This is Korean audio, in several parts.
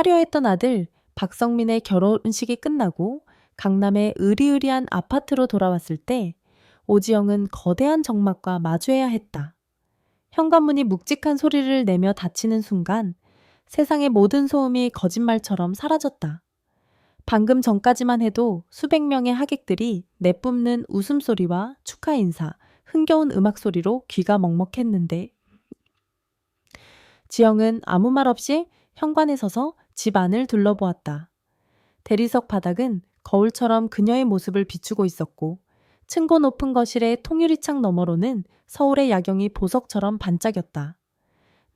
화려했던 아들 박성민의 결혼식이 끝나고 강남의 으리으리한 아파트로 돌아왔을 때 오지영은 거대한 정막과 마주해야 했다. 현관문이 묵직한 소리를 내며 닫히는 순간 세상의 모든 소음이 거짓말처럼 사라졌다. 방금 전까지만 해도 수백 명의 하객들이 내뿜는 웃음소리와 축하 인사, 흥겨운 음악 소리로 귀가 먹먹했는데 지영은 아무 말 없이 현관에 서서 집 안을 둘러보았다. 대리석 바닥은 거울처럼 그녀의 모습을 비추고 있었고 층고 높은 거실의 통유리창 너머로는 서울의 야경이 보석처럼 반짝였다.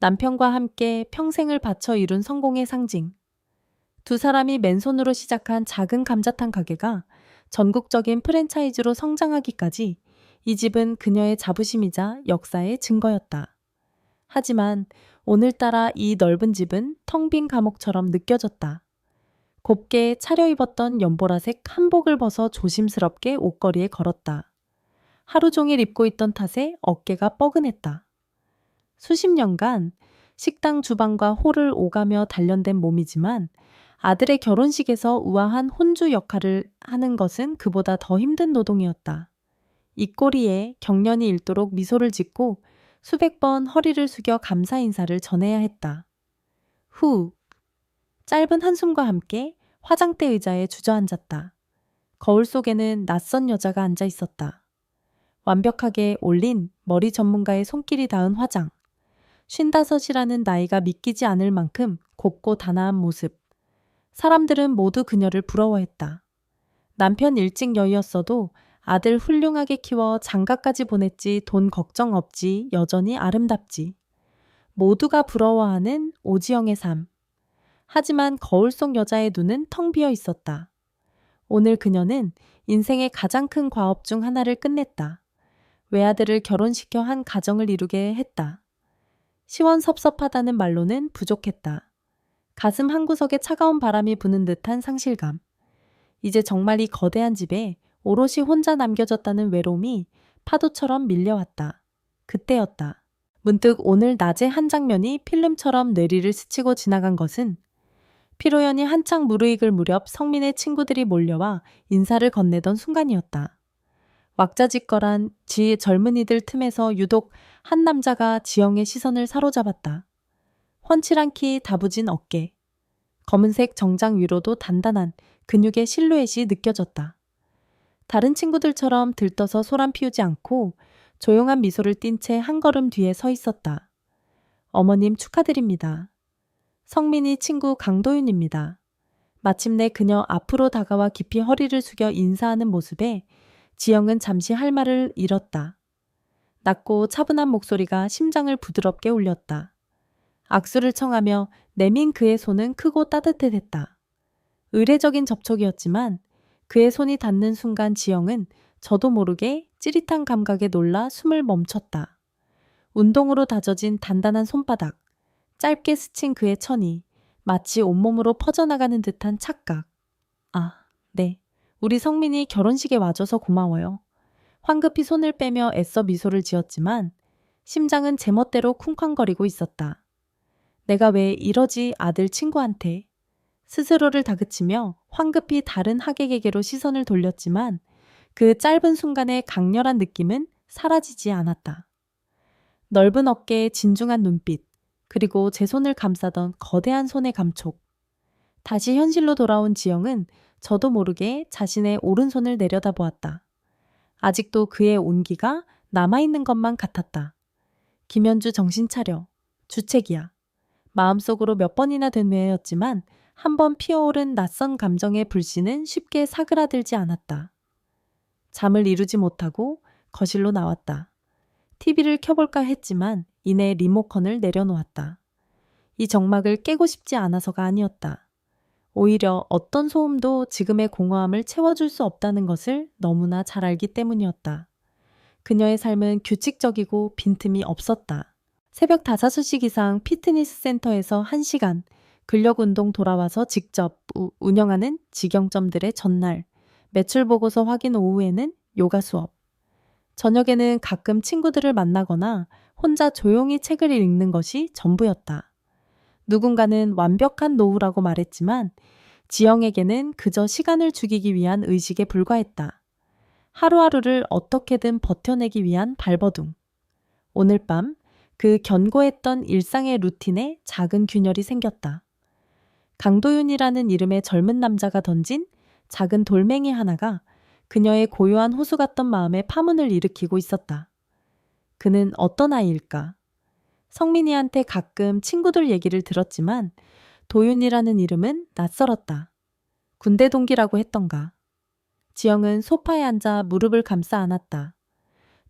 남편과 함께 평생을 바쳐 이룬 성공의 상징. 두 사람이 맨손으로 시작한 작은 감자탕 가게가 전국적인 프랜차이즈로 성장하기까지 이 집은 그녀의 자부심이자 역사의 증거였다. 하지만 오늘따라 이 넓은 집은 텅 빈 감옥처럼 느껴졌다. 곱게 차려입었던 연보라색 한복을 벗어 조심스럽게 옷걸이에 걸었다. 하루 종일 입고 있던 탓에 어깨가 뻐근했다. 수십 년간 식당 주방과 홀을 오가며 단련된 몸이지만 아들의 결혼식에서 우아한 혼주 역할을 하는 것은 그보다 더 힘든 노동이었다. 입꼬리에 경련이 일도록 미소를 짓고 수백 번 허리를 숙여 감사 인사를 전해야 했다. 후, 짧은 한숨과 함께 화장대 의자에 주저앉았다. 거울 속에는 낯선 여자가 앉아 있었다. 완벽하게 올린 머리 전문가의 손길이 닿은 화장. 55이라는 나이가 믿기지 않을 만큼 곱고 단아한 모습. 사람들은 모두 그녀를 부러워했다. 남편 일찍 여의었어도 아들 훌륭하게 키워 장가까지 보냈지 돈 걱정 없지 여전히 아름답지. 모두가 부러워하는 오지영의 삶. 하지만 거울 속 여자의 눈은 텅 비어 있었다. 오늘 그녀는 인생의 가장 큰 과업 중 하나를 끝냈다. 외아들을 결혼시켜 한 가정을 이루게 했다. 시원섭섭하다는 말로는 부족했다. 가슴 한구석에 차가운 바람이 부는 듯한 상실감. 이제 정말 이 거대한 집에 오롯이 혼자 남겨졌다는 외로움이 파도처럼 밀려왔다. 그때였다. 문득 오늘 낮의 한 장면이 필름처럼 뇌리를 스치고 지나간 것은 피로연이 한창 무르익을 무렵 성민의 친구들이 몰려와 인사를 건네던 순간이었다. 왁자지껄한 지 젊은이들 틈에서 유독 한 남자가 지영의 시선을 사로잡았다. 훤칠한 키 다부진 어깨, 검은색 정장 위로도 단단한 근육의 실루엣이 느껴졌다. 다른 친구들처럼 들떠서 소란 피우지 않고 조용한 미소를 띤 채 한 걸음 뒤에 서 있었다. 어머님 축하드립니다. 성민이 친구 강도윤입니다. 마침내 그녀 앞으로 다가와 깊이 허리를 숙여 인사하는 모습에 지영은 잠시 할 말을 잃었다. 낮고 차분한 목소리가 심장을 부드럽게 울렸다. 악수를 청하며 내민 그의 손은 크고 따뜻했다. 의례적인 접촉이었지만 그의 손이 닿는 순간 지영은 저도 모르게 찌릿한 감각에 놀라 숨을 멈췄다. 운동으로 다져진 단단한 손바닥, 짧게 스친 그의 천이 마치 온몸으로 퍼져나가는 듯한 착각. 아, 네. 우리 성민이 결혼식에 와줘서 고마워요. 황급히 손을 빼며 애써 미소를 지었지만 심장은 제멋대로 쿵쾅거리고 있었다. 내가 왜 이러지 아들 친구한테. 스스로를 다그치며 황급히 다른 하객에게로 시선을 돌렸지만 그 짧은 순간의 강렬한 느낌은 사라지지 않았다. 넓은 어깨에 진중한 눈빛, 그리고 제 손을 감싸던 거대한 손의 감촉. 다시 현실로 돌아온 지영은 저도 모르게 자신의 오른손을 내려다보았다. 아직도 그의 온기가 남아있는 것만 같았다. 김현주 정신 차려. 주책이야. 마음속으로 몇 번이나 된 외였지만 한 번 피어오른 낯선 감정의 불씨는 쉽게 사그라들지 않았다. 잠을 이루지 못하고 거실로 나왔다. TV를 켜볼까 했지만 이내 리모컨을 내려놓았다. 이 정막을 깨고 싶지 않아서가 아니었다. 오히려 어떤 소음도 지금의 공허함을 채워줄 수 없다는 것을 너무나 잘 알기 때문이었다. 그녀의 삶은 규칙적이고 빈틈이 없었다. 새벽 5시 이상 피트니스 센터에서 1시간, 근력 운동 돌아와서 직접 운영하는 직영점들의 전날, 매출 보고서 확인 오후에는 요가 수업. 저녁에는 가끔 친구들을 만나거나 혼자 조용히 책을 읽는 것이 전부였다. 누군가는 완벽한 노후라고 말했지만 지영에게는 그저 시간을 죽이기 위한 의식에 불과했다. 하루하루를 어떻게든 버텨내기 위한 발버둥. 오늘 밤 그 견고했던 일상의 루틴에 작은 균열이 생겼다. 강도윤이라는 이름의 젊은 남자가 던진 작은 돌멩이 하나가 그녀의 고요한 호수 같던 마음에 파문을 일으키고 있었다. 그는 어떤 아이일까? 성민이한테 가끔 친구들 얘기를 들었지만 도윤이라는 이름은 낯설었다. 군대 동기라고 했던가. 지영은 소파에 앉아 무릎을 감싸 안았다.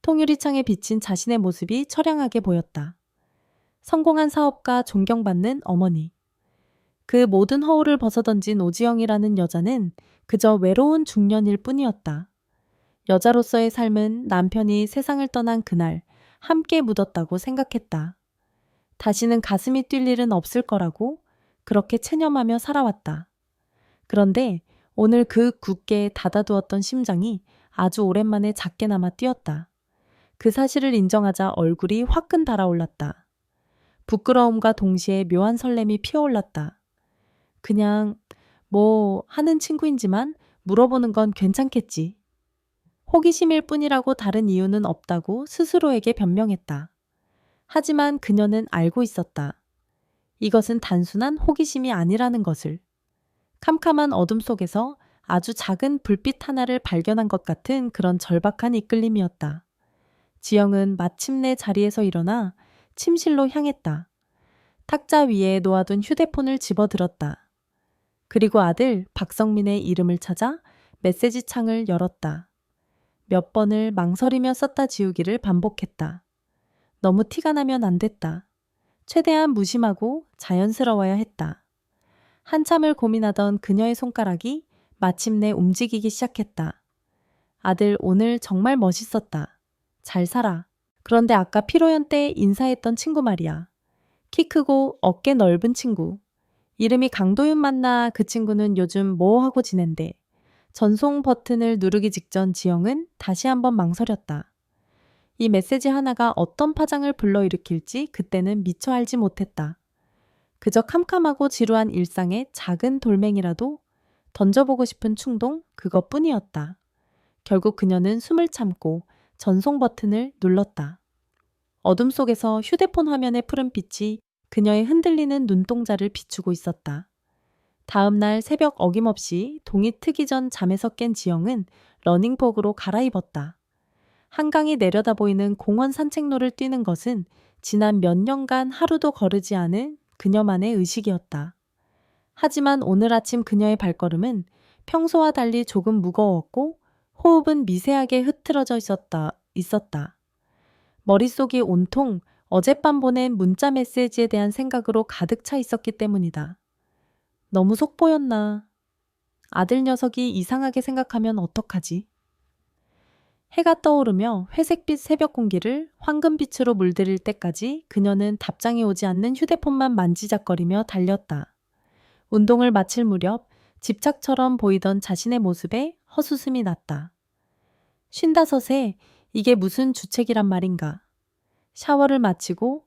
통유리창에 비친 자신의 모습이 처량하게 보였다. 성공한 사업가, 존경받는 어머니. 그 모든 허울을 벗어던진 오지영이라는 여자는 그저 외로운 중년일 뿐이었다. 여자로서의 삶은 남편이 세상을 떠난 그날 함께 묻었다고 생각했다. 다시는 가슴이 뛸 일은 없을 거라고 그렇게 체념하며 살아왔다. 그런데 오늘 그 굳게 닫아두었던 심장이 아주 오랜만에 작게나마 뛰었다. 그 사실을 인정하자 얼굴이 화끈 달아올랐다. 부끄러움과 동시에 묘한 설렘이 피어올랐다. 그냥 하는 친구인지만 물어보는 건 괜찮겠지. 호기심일 뿐이라고 다른 이유는 없다고 스스로에게 변명했다. 하지만 그녀는 알고 있었다. 이것은 단순한 호기심이 아니라는 것을. 캄캄한 어둠 속에서 아주 작은 불빛 하나를 발견한 것 같은 그런 절박한 이끌림이었다. 지영은 마침내 자리에서 일어나 침실로 향했다. 탁자 위에 놓아둔 휴대폰을 집어들었다. 그리고 아들 박성민의 이름을 찾아 메시지 창을 열었다. 몇 번을 망설이며 썼다 지우기를 반복했다. 너무 티가 나면 안 됐다. 최대한 무심하고 자연스러워야 했다. 한참을 고민하던 그녀의 손가락이 마침내 움직이기 시작했다. 아들 오늘 정말 멋있었다. 잘 살아. 그런데 아까 피로연 때 인사했던 친구 말이야. 키 크고 어깨 넓은 친구. 이름이 강도윤 맞나? 그 친구는 요즘 뭐 하고 지낸대. 전송 버튼을 누르기 직전 지영은 다시 한번 망설였다. 이 메시지 하나가 어떤 파장을 불러일으킬지 그때는 미처 알지 못했다. 그저 캄캄하고 지루한 일상의 작은 돌멩이라도 던져보고 싶은 충동 그것뿐이었다. 결국 그녀는 숨을 참고 전송 버튼을 눌렀다. 어둠 속에서 휴대폰 화면의 푸른 빛이 그녀의 흔들리는 눈동자를 비추고 있었다. 다음 날 새벽 어김없이 동이 트기 전 잠에서 깬 지영은 러닝복으로 갈아입었다. 한강이 내려다 보이는 공원 산책로를 뛰는 것은 지난 몇 년간 하루도 거르지 않은 그녀만의 의식이었다. 하지만 오늘 아침 그녀의 발걸음은 평소와 달리 조금 무거웠고 호흡은 미세하게 흐트러져 있었다. 머릿속이 온통 어젯밤 보낸 문자 메시지에 대한 생각으로 가득 차 있었기 때문이다. 너무 속보였나? 아들 녀석이 이상하게 생각하면 어떡하지? 해가 떠오르며 회색빛 새벽 공기를 황금빛으로 물들일 때까지 그녀는 답장이 오지 않는 휴대폰만 만지작거리며 달렸다. 운동을 마칠 무렵 집착처럼 보이던 자신의 모습에 헛웃음이 났다. 55세 이게 무슨 주책이란 말인가. 샤워를 마치고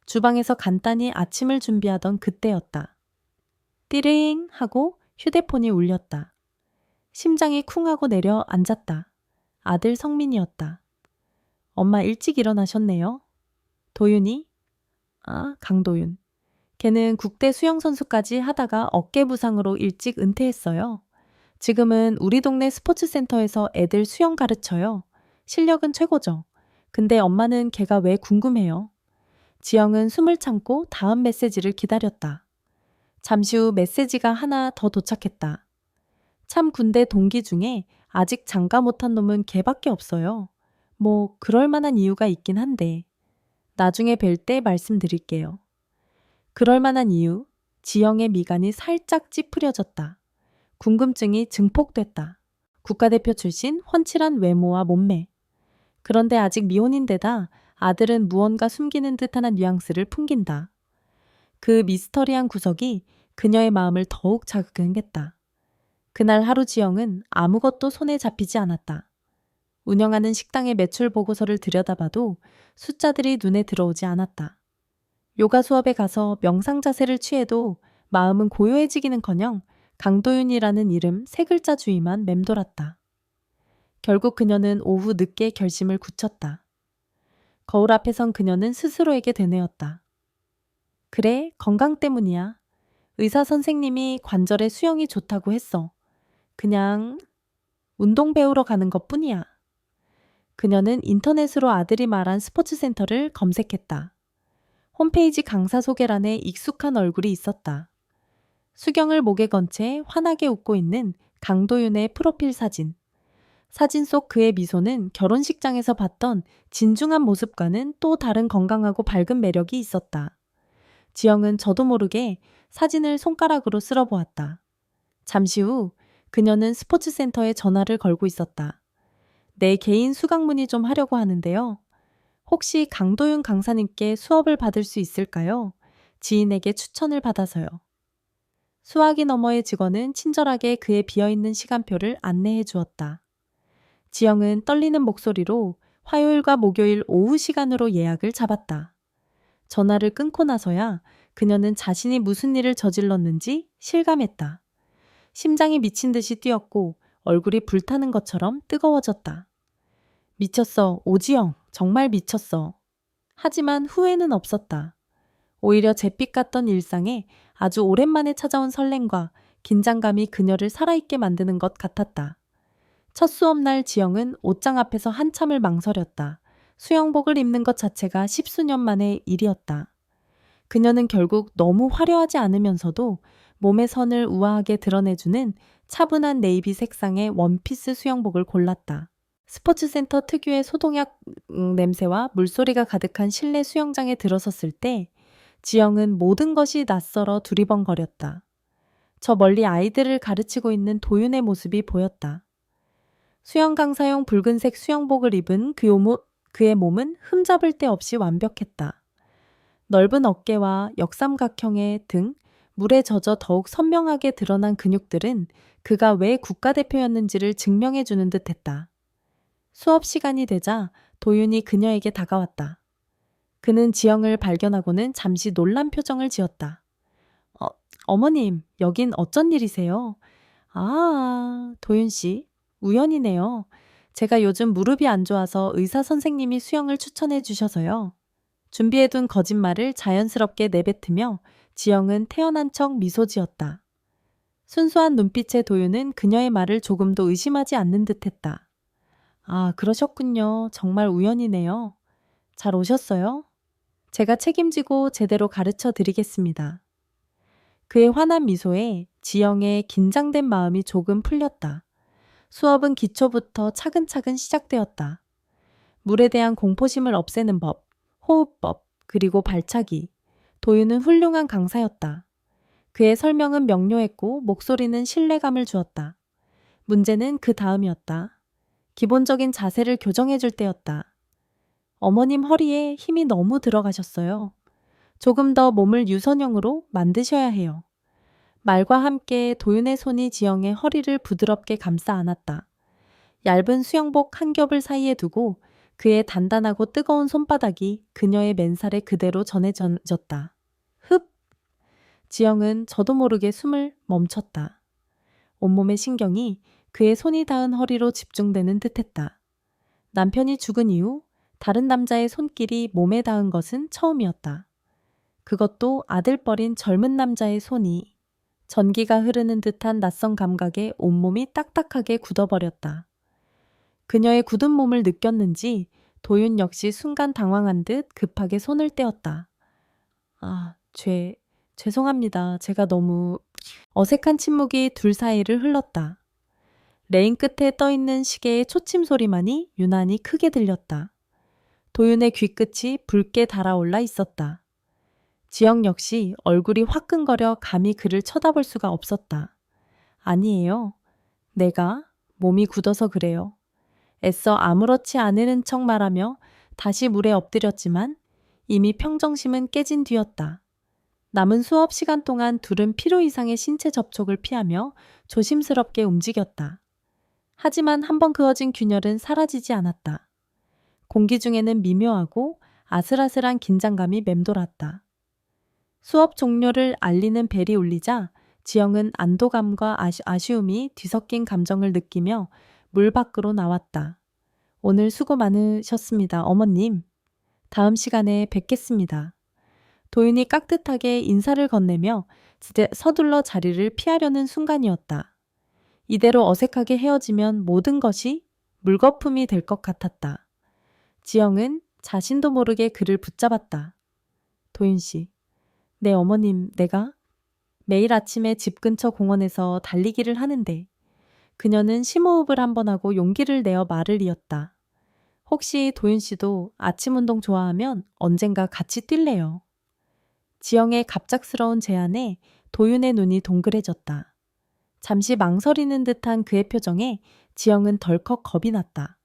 주방에서 간단히 아침을 준비하던 그때였다. 띠링 하고 휴대폰이 울렸다. 심장이 쿵 하고 내려 앉았다. 아들 성민이었다. 엄마 일찍 일어나셨네요. 도윤이? 강도윤. 걔는 국대 수영선수까지 하다가 어깨 부상으로 일찍 은퇴했어요. 지금은 우리 동네 스포츠센터에서 애들 수영 가르쳐요. 실력은 최고죠. 근데 엄마는 걔가 왜 궁금해요. 지영은 숨을 참고 다음 메시지를 기다렸다. 잠시 후 메시지가 하나 더 도착했다. 참 군대 동기 중에 아직 장가 못한 놈은 걔밖에 없어요. 그럴 만한 이유가 있긴 한데 나중에 뵐 때 말씀드릴게요. 그럴 만한 이유, 지영의 미간이 살짝 찌푸려졌다. 궁금증이 증폭됐다. 국가대표 출신 훤칠한 외모와 몸매. 그런데 아직 미혼인데다 아들은 무언가 숨기는 듯한 뉘앙스를 풍긴다. 그 미스터리한 구석이 그녀의 마음을 더욱 자극했다. 그날 하루 지영은 아무것도 손에 잡히지 않았다. 운영하는 식당의 매출 보고서를 들여다봐도 숫자들이 눈에 들어오지 않았다. 요가 수업에 가서 명상 자세를 취해도 마음은 고요해지기는커녕 강도윤이라는 이름 세 글자 주위만 맴돌았다. 결국 그녀는 오후 늦게 결심을 굳혔다. 거울 앞에 선 그녀는 스스로에게 되뇌었다. 그래, 건강 때문이야. 의사 선생님이 관절에 수영이 좋다고 했어. 그냥 운동 배우러 가는 것뿐이야. 그녀는 인터넷으로 아들이 말한 스포츠센터를 검색했다. 홈페이지 강사 소개란에 익숙한 얼굴이 있었다. 수경을 목에 건 채 환하게 웃고 있는 강도윤의 프로필 사진. 사진 속 그의 미소는 결혼식장에서 봤던 진중한 모습과는 또 다른 건강하고 밝은 매력이 있었다. 지영은 저도 모르게 사진을 손가락으로 쓸어보았다. 잠시 후 그녀는 스포츠센터에 전화를 걸고 있었다. 내 개인 수강 문의 좀 하려고 하는데요. 혹시 강도윤 강사님께 수업을 받을 수 있을까요? 지인에게 추천을 받아서요. 수화기 너머의 직원은 친절하게 그의 비어있는 시간표를 안내해 주었다. 지영은 떨리는 목소리로 화요일과 목요일 오후 시간으로 예약을 잡았다. 전화를 끊고 나서야 그녀는 자신이 무슨 일을 저질렀는지 실감했다. 심장이 미친 듯이 뛰었고 얼굴이 불타는 것처럼 뜨거워졌다. 미쳤어, 오지영. 정말 미쳤어. 하지만 후회는 없었다. 오히려 잿빛 같던 일상에 아주 오랜만에 찾아온 설렘과 긴장감이 그녀를 살아있게 만드는 것 같았다. 첫 수업날 지영은 옷장 앞에서 한참을 망설였다. 수영복을 입는 것 자체가 10수년 만의 일이었다. 그녀는 결국 너무 화려하지 않으면서도 몸의 선을 우아하게 드러내주는 차분한 네이비 색상의 원피스 수영복을 골랐다. 스포츠센터 특유의 소독약 냄새와 물소리가 가득한 실내 수영장에 들어섰을 때 지영은 모든 것이 낯설어 두리번거렸다. 저 멀리 아이들을 가르치고 있는 도윤의 모습이 보였다. 수영 강사용 붉은색 수영복을 입은 그의 몸은 흠잡을 데 없이 완벽했다. 넓은 어깨와 역삼각형의 등, 물에 젖어 더욱 선명하게 드러난 근육들은 그가 왜 국가대표였는지를 증명해주는 듯했다. 수업 시간이 되자 도윤이 그녀에게 다가왔다. 그는 지영을 발견하고는 잠시 놀란 표정을 지었다. 어머님, 여긴 어쩐 일이세요? 아, 도윤씨, 우연이네요. 제가 요즘 무릎이 안 좋아서 의사 선생님이 수영을 추천해 주셔서요. 준비해둔 거짓말을 자연스럽게 내뱉으며 지영은 태어난 척 미소 지었다. 순수한 눈빛의 도윤은 그녀의 말을 조금도 의심하지 않는 듯했다. 아, 그러셨군요. 정말 우연이네요. 잘 오셨어요? 제가 책임지고 제대로 가르쳐 드리겠습니다. 그의 환한 미소에 지영의 긴장된 마음이 조금 풀렸다. 수업은 기초부터 차근차근 시작되었다. 물에 대한 공포심을 없애는 법, 호흡법, 그리고 발차기. 도윤은 훌륭한 강사였다. 그의 설명은 명료했고 목소리는 신뢰감을 주었다. 문제는 그 다음이었다. 기본적인 자세를 교정해 줄 때였다. 어머님 허리에 힘이 너무 들어가셨어요. 조금 더 몸을 유선형으로 만드셔야 해요. 말과 함께 도윤의 손이 지영의 허리를 부드럽게 감싸 안았다. 얇은 수영복 한 겹을 사이에 두고 그의 단단하고 뜨거운 손바닥이 그녀의 맨살에 그대로 전해졌다. 흡! 지영은 저도 모르게 숨을 멈췄다. 온몸의 신경이 그의 손이 닿은 허리로 집중되는 듯했다. 남편이 죽은 이후 다른 남자의 손길이 몸에 닿은 것은 처음이었다. 그것도 아들뻘인 젊은 남자의 손이 전기가 흐르는 듯한 낯선 감각에 온몸이 딱딱하게 굳어버렸다. 그녀의 굳은 몸을 느꼈는지 도윤 역시 순간 당황한 듯 급하게 손을 떼었다. 죄송합니다. 제가 너무... 어색한 침묵이 둘 사이를 흘렀다. 레인 끝에 떠있는 시계의 초침 소리만이 유난히 크게 들렸다. 도윤의 귀끝이 붉게 달아올라 있었다. 지영 역시 얼굴이 화끈거려 감히 그를 쳐다볼 수가 없었다. 아니에요. 내가 몸이 굳어서 그래요. 애써 아무렇지 않은 척 말하며 다시 물에 엎드렸지만 이미 평정심은 깨진 뒤였다. 남은 수업 시간 동안 둘은 필요 이상의 신체 접촉을 피하며 조심스럽게 움직였다. 하지만 한번 그어진 균열은 사라지지 않았다. 공기 중에는 미묘하고 아슬아슬한 긴장감이 맴돌았다. 수업 종료를 알리는 벨이 울리자 지영은 안도감과 아쉬움이 뒤섞인 감정을 느끼며 물 밖으로 나왔다. 오늘 수고 많으셨습니다, 어머님. 다음 시간에 뵙겠습니다. 도윤이 깍듯하게 인사를 건네며 서둘러 자리를 피하려는 순간이었다. 이대로 어색하게 헤어지면 모든 것이 물거품이 될 것 같았다. 지영은 자신도 모르게 그를 붙잡았다. 도윤 씨, 네 어머님, 내가 매일 아침에 집 근처 공원에서 달리기를 하는데 그녀는 심호흡을 한번 하고 용기를 내어 말을 이었다. 혹시 도윤 씨도 아침 운동 좋아하면 언젠가 같이 뛸래요. 지영의 갑작스러운 제안에 도윤의 눈이 동그래졌다. 잠시 망설이는 듯한 그의 표정에 지영은 덜컥 겁이 났다.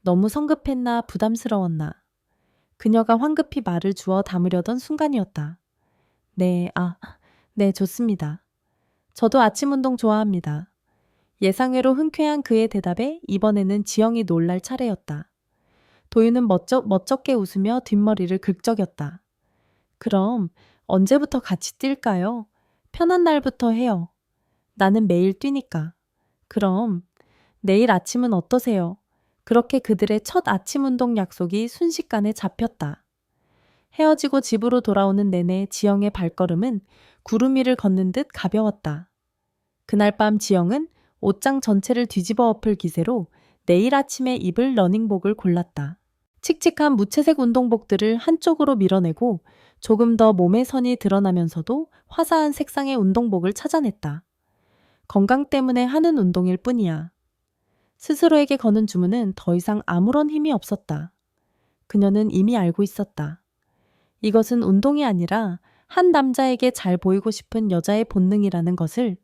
너무 성급했나 부담스러웠나. 그녀가 황급히 말을 주워 담으려던 순간이었다. 네, 네, 좋습니다. 저도 아침 운동 좋아합니다. 예상외로 흔쾌한 그의 대답에 이번에는 지영이 놀랄 차례였다. 도윤은 멋쩍게 웃으며 뒷머리를 긁적였다. 그럼 언제부터 같이 뛸까요? 편한 날부터 해요. 나는 매일 뛰니까. 그럼 내일 아침은 어떠세요? 그렇게 그들의 첫 아침 운동 약속이 순식간에 잡혔다. 헤어지고 집으로 돌아오는 내내 지영의 발걸음은 구름 위를 걷는 듯 가벼웠다. 그날 밤 지영은 옷장 전체를 뒤집어 엎을 기세로 내일 아침에 입을 러닝복을 골랐다. 칙칙한 무채색 운동복들을 한쪽으로 밀어내고 조금 더 몸의 선이 드러나면서도 화사한 색상의 운동복을 찾아냈다. 건강 때문에 하는 운동일 뿐이야. 스스로에게 거는 주문은 더 이상 아무런 힘이 없었다. 그녀는 이미 알고 있었다. 이것은 운동이 아니라 한 남자에게 잘 보이고 싶은 여자의 본능이라는 것을.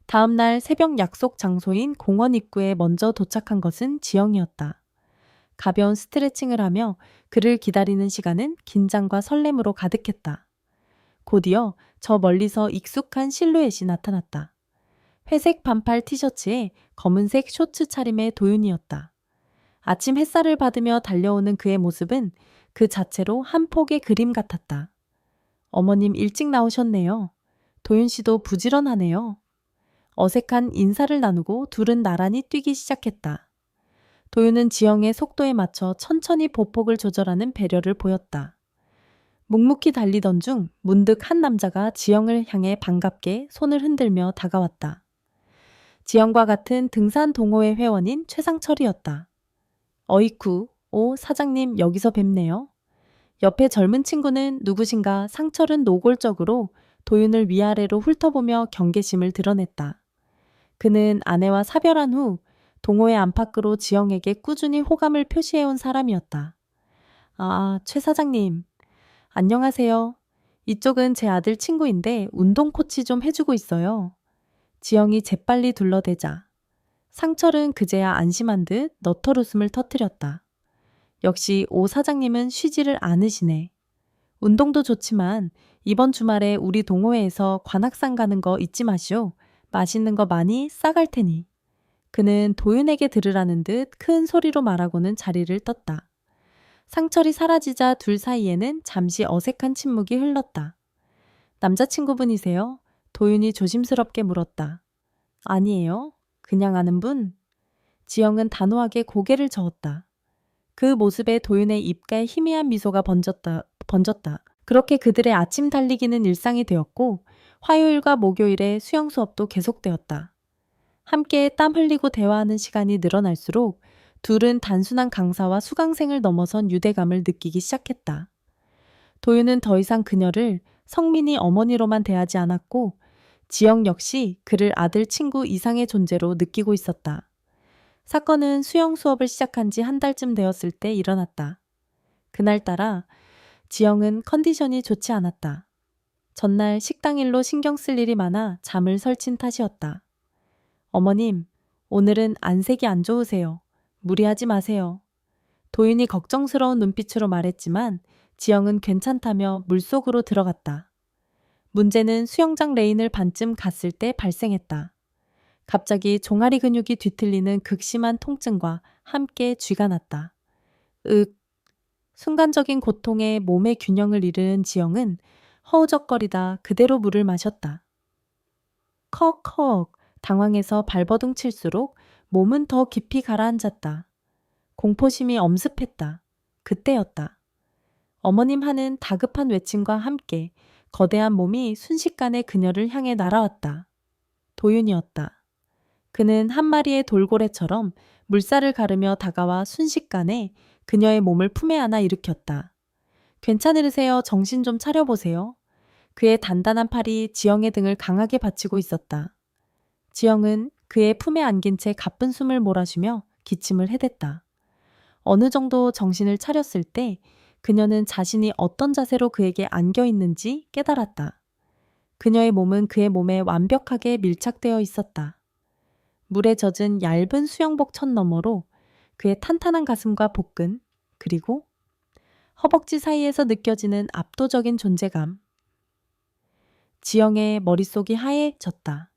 다음 날 새벽 약속 장소인 공원 입구에 먼저 도착한 것은 지영이었다. 가벼운 스트레칭을 하며 그를 기다리는 시간은 긴장과 설렘으로 가득했다. 곧이어 저 멀리서 익숙한 실루엣이 나타났다. 회색 반팔 티셔츠에 검은색 쇼츠 차림의 도윤이었다. 아침 햇살을 받으며 달려오는 그의 모습은 그 자체로 한 폭의 그림 같았다. 어머님 일찍 나오셨네요. 도윤 씨도 부지런하네요. 어색한 인사를 나누고 둘은 나란히 뛰기 시작했다. 도윤은 지영의 속도에 맞춰 천천히 보폭을 조절하는 배려를 보였다. 묵묵히 달리던 중 문득 한 남자가 지영을 향해 반갑게 손을 흔들며 다가왔다. 지영과 같은 등산 동호회 회원인 최상철이었다. 어이쿠, 오 사장님 여기서 뵙네요. 옆에 젊은 친구는 누구신가 상철은 노골적으로 도윤을 위아래로 훑어보며 경계심을 드러냈다. 그는 아내와 사별한 후 동호회 안팎으로 지영에게 꾸준히 호감을 표시해온 사람이었다. 최 사장님. 안녕하세요. 이쪽은 제 아들 친구인데 운동 코치 좀 해주고 있어요. 지영이 재빨리 둘러대자 상철은 그제야 안심한 듯 너털 웃음을 터뜨렸다. 역시 오 사장님은 쉬지를 않으시네. 운동도 좋지만 이번 주말에 우리 동호회에서 관악산 가는 거 잊지 마시오. 맛있는 거 많이 싸갈 테니. 그는 도윤에게 들으라는 듯 큰 소리로 말하고는 자리를 떴다. 상철이 사라지자 둘 사이에는 잠시 어색한 침묵이 흘렀다. 남자친구분이세요? 도윤이 조심스럽게 물었다. 아니에요. 그냥 아는 분? 지영은 단호하게 고개를 저었다. 그 모습에 도윤의 입가에 희미한 미소가 번졌다. 그렇게 그들의 아침 달리기는 일상이 되었고 화요일과 목요일에 수영 수업도 계속되었다. 함께 땀 흘리고 대화하는 시간이 늘어날수록 둘은 단순한 강사와 수강생을 넘어선 유대감을 느끼기 시작했다. 도윤은 더 이상 그녀를 성민이 어머니로만 대하지 않았고 지영 역시 그를 아들 친구 이상의 존재로 느끼고 있었다. 사건은 수영 수업을 시작한 지 한 달쯤 되었을 때 일어났다. 그날따라 지영은 컨디션이 좋지 않았다. 전날 식당 일로 신경 쓸 일이 많아 잠을 설친 탓이었다. 어머님, 오늘은 안색이 안 좋으세요. 무리하지 마세요. 도윤이 걱정스러운 눈빛으로 말했지만 지영은 괜찮다며 물속으로 들어갔다. 문제는 수영장 레인을 반쯤 갔을 때 발생했다. 갑자기 종아리 근육이 뒤틀리는 극심한 통증과 함께 쥐가 났다. 순간적인 고통에 몸의 균형을 잃은 지영은 허우적거리다 그대로 물을 마셨다. 컥컥 당황해서 발버둥 칠수록 몸은 더 깊이 가라앉았다. 공포심이 엄습했다. 그때였다. 어머님 하는 다급한 외침과 함께 거대한 몸이 순식간에 그녀를 향해 날아왔다. 도윤이었다. 그는 한 마리의 돌고래처럼 물살을 가르며 다가와 순식간에 그녀의 몸을 품에 안아 일으켰다. 괜찮으세요? 정신 좀 차려보세요. 그의 단단한 팔이 지영의 등을 강하게 받치고 있었다. 지영은 그의 품에 안긴 채 가쁜 숨을 몰아쉬며 기침을 해댔다. 어느 정도 정신을 차렸을 때 그녀는 자신이 어떤 자세로 그에게 안겨 있는지 깨달았다. 그녀의 몸은 그의 몸에 완벽하게 밀착되어 있었다. 물에 젖은 얇은 수영복 천 너머로 그의 탄탄한 가슴과 복근, 그리고 허벅지 사이에서 느껴지는 압도적인 존재감. 지영의 머릿속이 하얘졌다.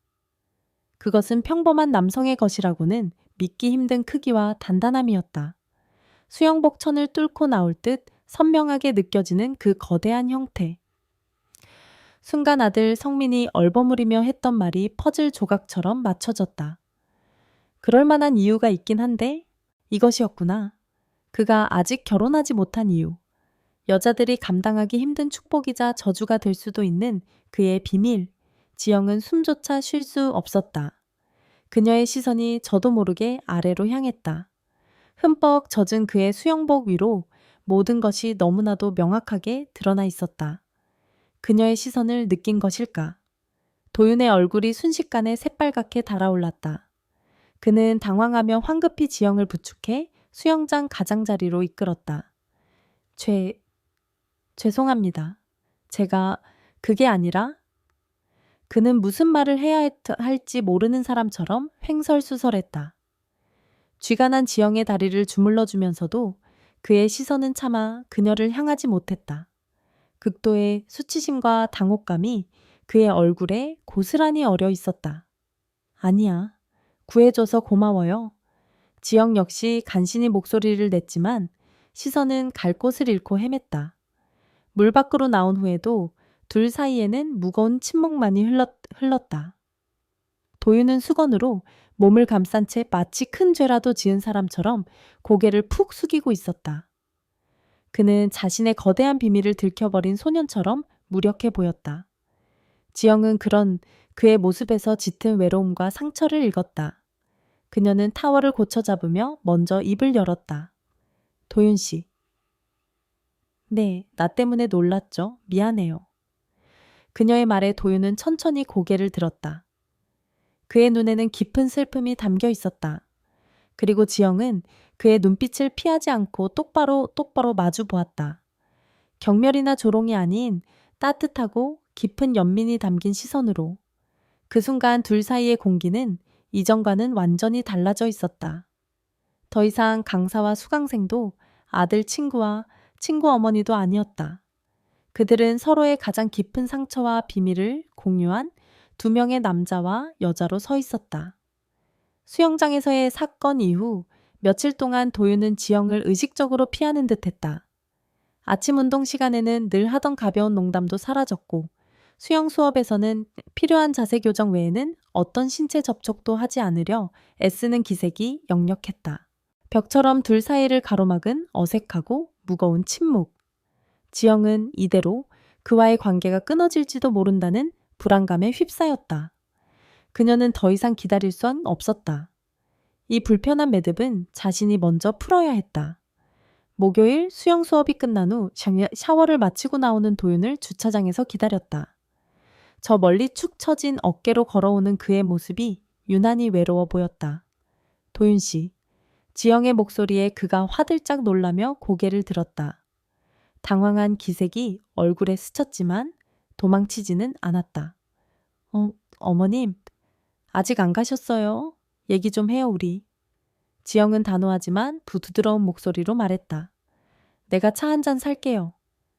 그것은 평범한 남성의 것이라고는 믿기 힘든 크기와 단단함이었다. 수영복 천을 뚫고 나올 듯 선명하게 느껴지는 그 거대한 형태. 순간 아들 성민이 얼버무리며 했던 말이 퍼즐 조각처럼 맞춰졌다. 그럴 만한 이유가 있긴 한데 이것이었구나. 그가 아직 결혼하지 못한 이유. 여자들이 감당하기 힘든 축복이자 저주가 될 수도 있는 그의 비밀. 지영은 숨조차 쉴 수 없었다. 그녀의 시선이 저도 모르게 아래로 향했다. 흠뻑 젖은 그의 수영복 위로 모든 것이 너무나도 명확하게 드러나 있었다. 그녀의 시선을 느낀 것일까? 도윤의 얼굴이 순식간에 새빨갛게 달아올랐다. 그는 당황하며 황급히 지영을 부축해 수영장 가장자리로 이끌었다. 죄송합니다. 그게 아니라 그는 무슨 말을 해야 할지 모르는 사람처럼 횡설수설했다. 쥐가 난 지영의 다리를 주물러 주면서도 그의 시선은 차마 그녀를 향하지 못했다. 극도의 수치심과 당혹감이 그의 얼굴에 고스란히 어려 있었다. 아니야. 구해줘서 고마워요. 지영 역시 간신히 목소리를 냈지만 시선은 갈 곳을 잃고 헤맸다. 물 밖으로 나온 후에도 둘 사이에는 무거운 침묵만이 흘렀다. 도윤은 수건으로 몸을 감싼 채 마치 큰 죄라도 지은 사람처럼 고개를 푹 숙이고 있었다. 그는 자신의 거대한 비밀을 들켜버린 소년처럼 무력해 보였다. 지영은 그런 그의 모습에서 짙은 외로움과 상처를 읽었다. 그녀는 타월을 고쳐 잡으며 먼저 입을 열었다. 도윤 씨. 네, 나 때문에 놀랐죠. 미안해요. 그녀의 말에 도윤은 천천히 고개를 들었다. 그의 눈에는 깊은 슬픔이 담겨 있었다. 그리고 지영은 그의 눈빛을 피하지 않고 똑바로 마주 보았다. 경멸이나 조롱이 아닌 따뜻하고 깊은 연민이 담긴 시선으로. 그 순간 둘 사이의 공기는 이전과는 완전히 달라져 있었다. 더 이상 강사와 수강생도 아들 친구와 친구 어머니도 아니었다. 그들은 서로의 가장 깊은 상처와 비밀을 공유한 두 명의 남자와 여자로 서 있었다. 수영장에서의 사건 이후 며칠 동안 도윤은 지영을 의식적으로 피하는 듯했다. 아침 운동 시간에는 늘 하던 가벼운 농담도 사라졌고 수영 수업에서는 필요한 자세 교정 외에는 어떤 신체 접촉도 하지 않으려 애쓰는 기색이 역력했다. 벽처럼 둘 사이를 가로막은 어색하고 무거운 침묵. 지영은 이대로 그와의 관계가 끊어질지도 모른다는 불안감에 휩싸였다. 그녀는 더 이상 기다릴 수는 없었다. 이 불편한 매듭은 자신이 먼저 풀어야 했다. 목요일 수영 수업이 끝난 후 샤워를 마치고 나오는 도윤을 주차장에서 기다렸다. 저 멀리 축 처진 어깨로 걸어오는 그의 모습이 유난히 외로워 보였다. 도윤 씨. 지영의 목소리에 그가 화들짝 놀라며 고개를 들었다. 당황한 기색이 얼굴에 스쳤지만 도망치지는 않았다. 어머님, 아직 안 가셨어요? 얘기 좀 해요, 우리. 지영은 단호하지만 부드러운 목소리로 말했다. 내가 차 한 잔 살게요.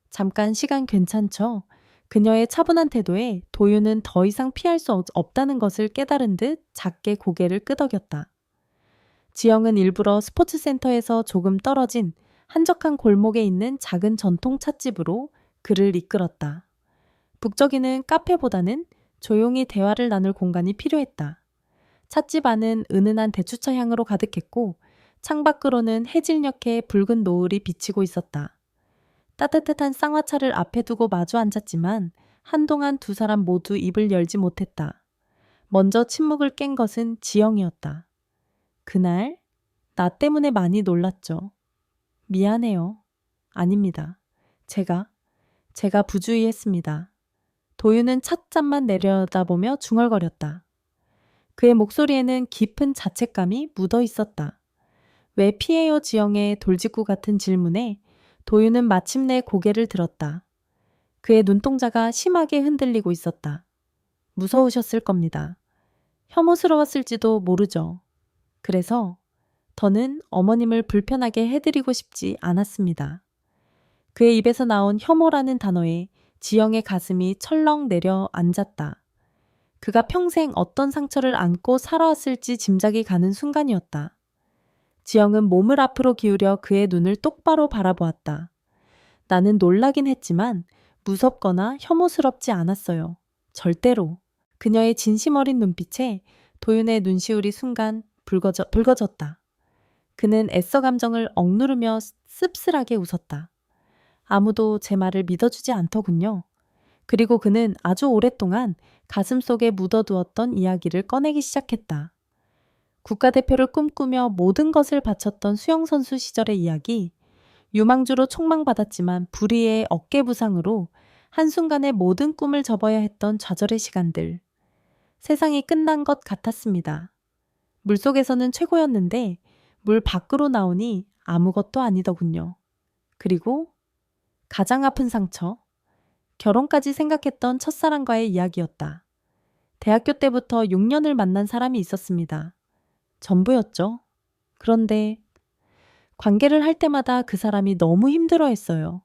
잠깐 시간 괜찮죠? 그녀의 차분한 태도에 도윤은 더 이상 피할 수 없다는 것을 깨달은 듯 작게 고개를 끄덕였다. 지영은 일부러 스포츠센터에서 조금 떨어진 한적한 골목에 있는 작은 전통 찻집으로 그를 이끌었다. 북적이는 카페보다는 조용히 대화를 나눌 공간이 필요했다. 찻집 안은 은은한 대추차 향으로 가득했고 창밖으로는 해질녘에 붉은 노을이 비치고 있었다. 따뜻한 쌍화차를 앞에 두고 마주 앉았지만 한동안 두 사람 모두 입을 열지 못했다. 먼저 침묵을 깬 것은 지영이었다. 그날 나 때문에 많이 놀랐죠. 미안해요. 아닙니다. 제가 부주의했습니다. 도윤은 찻잔만 내려다보며 중얼거렸다. 그의 목소리에는 깊은 자책감이 묻어 있었다. 왜 피해요 지영의 돌직구 같은 질문에 도윤은 마침내 고개를 들었다. 그의 눈동자가 심하게 흔들리고 있었다. 무서우셨을 겁니다. 혐오스러웠을지도 모르죠. 그래서 더는 어머님을 불편하게 해드리고 싶지 않았습니다. 그의 입에서 나온 혐오라는 단어에 지영의 가슴이 철렁 내려앉았다. 그가 평생 어떤 상처를 안고 살아왔을지 짐작이 가는 순간이었다. 지영은 몸을 앞으로 기울여 그의 눈을 똑바로 바라보았다. 나는 놀라긴 했지만 무섭거나 혐오스럽지 않았어요. 절대로. 그녀의 진심 어린 눈빛에 도윤의 눈시울이 순간 붉어졌다. 그는 애써 감정을 억누르며 씁쓸하게 웃었다. 아무도 제 말을 믿어주지 않더군요. 그리고 그는 아주 오랫동안 가슴속에 묻어두었던 이야기를 꺼내기 시작했다. 국가대표를 꿈꾸며 모든 것을 바쳤던 수영선수 시절의 이야기, 유망주로 촉망받았지만 불의의 어깨 부상으로 한순간에 모든 꿈을 접어야 했던 좌절의 시간들. 세상이 끝난 것 같았습니다. 물속에서는 최고였는데 물 밖으로 나오니 아무것도 아니더군요. 그리고 가장 아픈 상처, 결혼까지 생각했던 첫사랑과의 이야기였다. 대학교 때부터 6년을 만난 사람이 있었습니다. 전부였죠. 그런데 관계를 할 때마다 그 사람이 너무 힘들어했어요.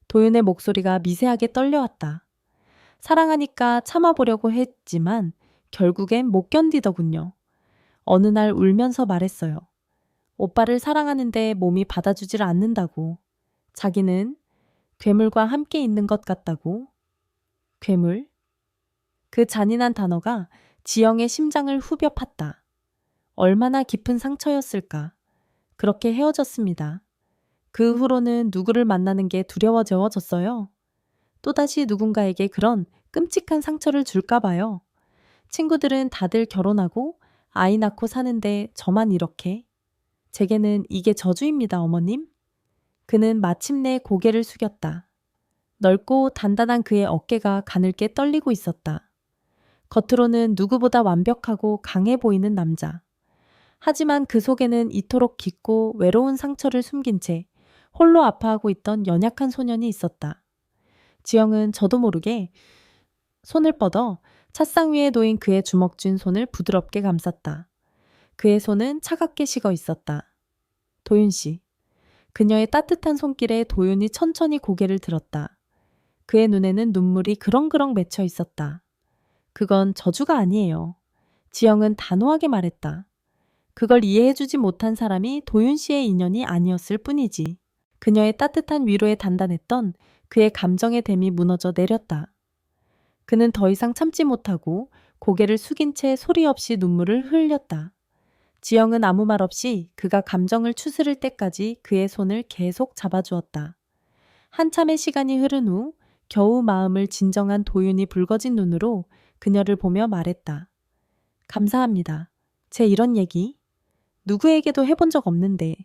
도윤의 목소리가 미세하게 떨려왔다. 사랑하니까 참아보려고 했지만 결국엔 못 견디더군요. 어느 날 울면서 말했어요. 오빠를 사랑하는데 몸이 받아주질 않는다고. 자기는 괴물과 함께 있는 것 같다고. 괴물? 그 잔인한 단어가 지영의 심장을 후벼 팠다. 얼마나 깊은 상처였을까. 그렇게 헤어졌습니다. 그 후로는 누구를 만나는 게 두려워져졌어요. 또다시 누군가에게 그런 끔찍한 상처를 줄까 봐요. 친구들은 다들 결혼하고 아이 낳고 사는데 저만 이렇게. 제게는 이게 저주입니다, 어머님. 그는 마침내 고개를 숙였다. 넓고 단단한 그의 어깨가 가늘게 떨리고 있었다. 겉으로는 누구보다 완벽하고 강해 보이는 남자. 하지만 그 속에는 이토록 깊고 외로운 상처를 숨긴 채 홀로 아파하고 있던 연약한 소년이 있었다. 지영은 저도 모르게 손을 뻗어 찻상 위에 놓인 그의 주먹 쥔 손을 부드럽게 감쌌다. 그의 손은 차갑게 식어 있었다. 도윤 씨. 그녀의 따뜻한 손길에 도윤이 천천히 고개를 들었다. 그의 눈에는 눈물이 그렁그렁 맺혀 있었다. 그건 저주가 아니에요. 지영은 단호하게 말했다. 그걸 이해해주지 못한 사람이 도윤 씨의 인연이 아니었을 뿐이지. 그녀의 따뜻한 위로에 단단했던 그의 감정의 댐이 무너져 내렸다. 그는 더 이상 참지 못하고 고개를 숙인 채 소리 없이 눈물을 흘렸다. 지영은 아무 말 없이 그가 감정을 추스를 때까지 그의 손을 계속 잡아주었다. 한참의 시간이 흐른 후 겨우 마음을 진정한 도윤이 붉어진 눈으로 그녀를 보며 말했다. 감사합니다. 제 이런 얘기 누구에게도 해본 적 없는데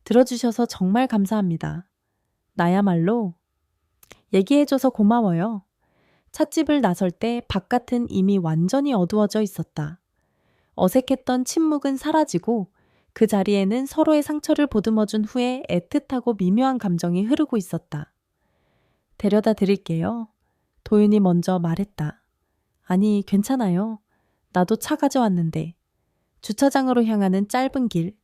들어주셔서 정말 감사합니다. 나야말로 얘기해줘서 고마워요. 찻집을 나설 때 바깥은 이미 완전히 어두워져 있었다. 어색했던 침묵은 사라지고 그 자리에는 서로의 상처를 보듬어준 후에 애틋하고 미묘한 감정이 흐르고 있었다. 데려다 드릴게요. 도윤이 먼저 말했다. 아니, 괜찮아요. 나도 차 가져왔는데. 주차장으로 향하는 짧은 길,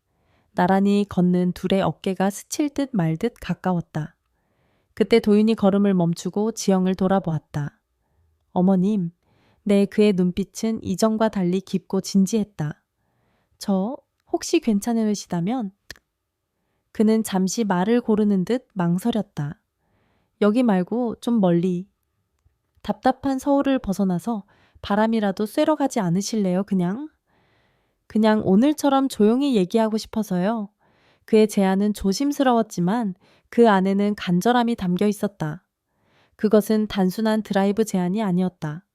나란히 걷는 둘의 어깨가 스칠 듯 말 듯 가까웠다. 그때 도윤이 걸음을 멈추고 지영을 돌아보았다. 어머님, 그의 눈빛은 이전과 달리 깊고 진지했다. 저 혹시 괜찮으시다면? 그는 잠시 말을 고르는 듯 망설였다. 여기 말고 좀 멀리. 답답한 서울을 벗어나서 바람이라도 쐬러 가지 않으실래요, 그냥? 그냥 오늘처럼 조용히 얘기하고 싶어서요. 그의 제안은 조심스러웠지만 그 안에는 간절함이 담겨 있었다. 그것은 단순한 드라이브 제안이 아니었다.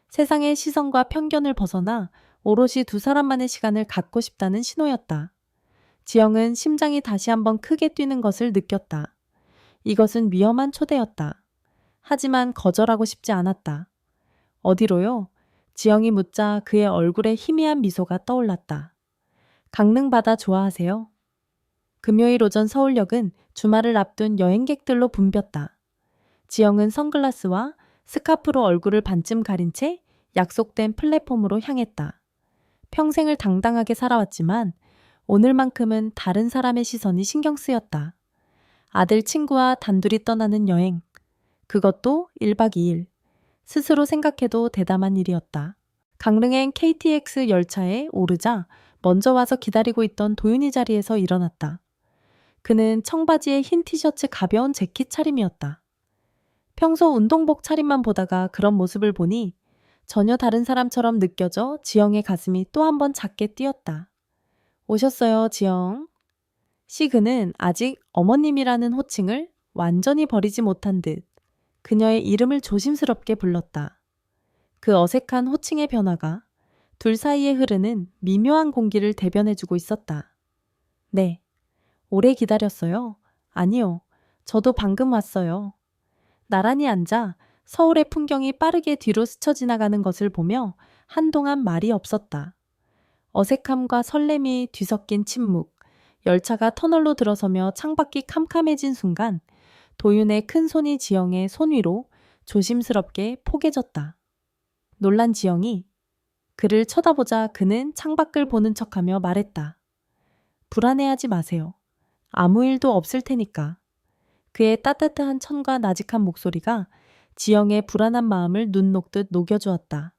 세상의 시선과 편견을 벗어나 오롯이 두 사람만의 시간을 갖고 싶다는 신호였다. 지영은 심장이 다시 한번 크게 뛰는 것을 느꼈다. 이것은 위험한 초대였다. 하지만 거절하고 싶지 않았다. 어디로요? 지영이 묻자 그의 얼굴에 희미한 미소가 떠올랐다. 강릉 바다 좋아하세요? 금요일 오전 서울역은 주말을 앞둔 여행객들로 붐볐다. 지영은 선글라스와 스카프로 얼굴을 반쯤 가린 채 약속된 플랫폼으로 향했다. 평생을 당당하게 살아왔지만 오늘만큼은 다른 사람의 시선이 신경 쓰였다. 아들 친구와 단둘이 떠나는 여행. 그것도 1박 2일. 스스로 생각해도 대담한 일이었다. 강릉행 KTX 열차에 오르자 먼저 와서 기다리고 있던 도윤이 자리에서 일어났다. 그는 청바지에 흰 티셔츠 가벼운 재킷 차림이었다. 평소 운동복 차림만 보다가 그런 모습을 보니 전혀 다른 사람처럼 느껴져 지영의 가슴이 또 한 번 작게 뛰었다. 오셨어요, 지영. 그는 아직 어머님이라는 호칭을 완전히 버리지 못한 듯 그녀의 이름을 조심스럽게 불렀다. 그 어색한 호칭의 변화가 둘 사이에 흐르는 미묘한 공기를 대변해주고 있었다. 네. 오래 기다렸어요. 아니요. 저도 방금 왔어요. 나란히 앉아 서울의 풍경이 빠르게 뒤로 스쳐 지나가는 것을 보며 한동안 말이 없었다. 어색함과 설렘이 뒤섞인 침묵, 열차가 터널로 들어서며 창밖이 캄캄해진 순간 도윤의 큰 손이 지영의 손 위로 조심스럽게 포개졌다. 놀란 지영이 그를 쳐다보자 그는 창밖을 보는 척하며 말했다. 불안해하지 마세요. 아무 일도 없을 테니까. 그의 따뜻한 천과 나직한 목소리가 지영의 불안한 마음을 눈 녹듯 녹여주었다.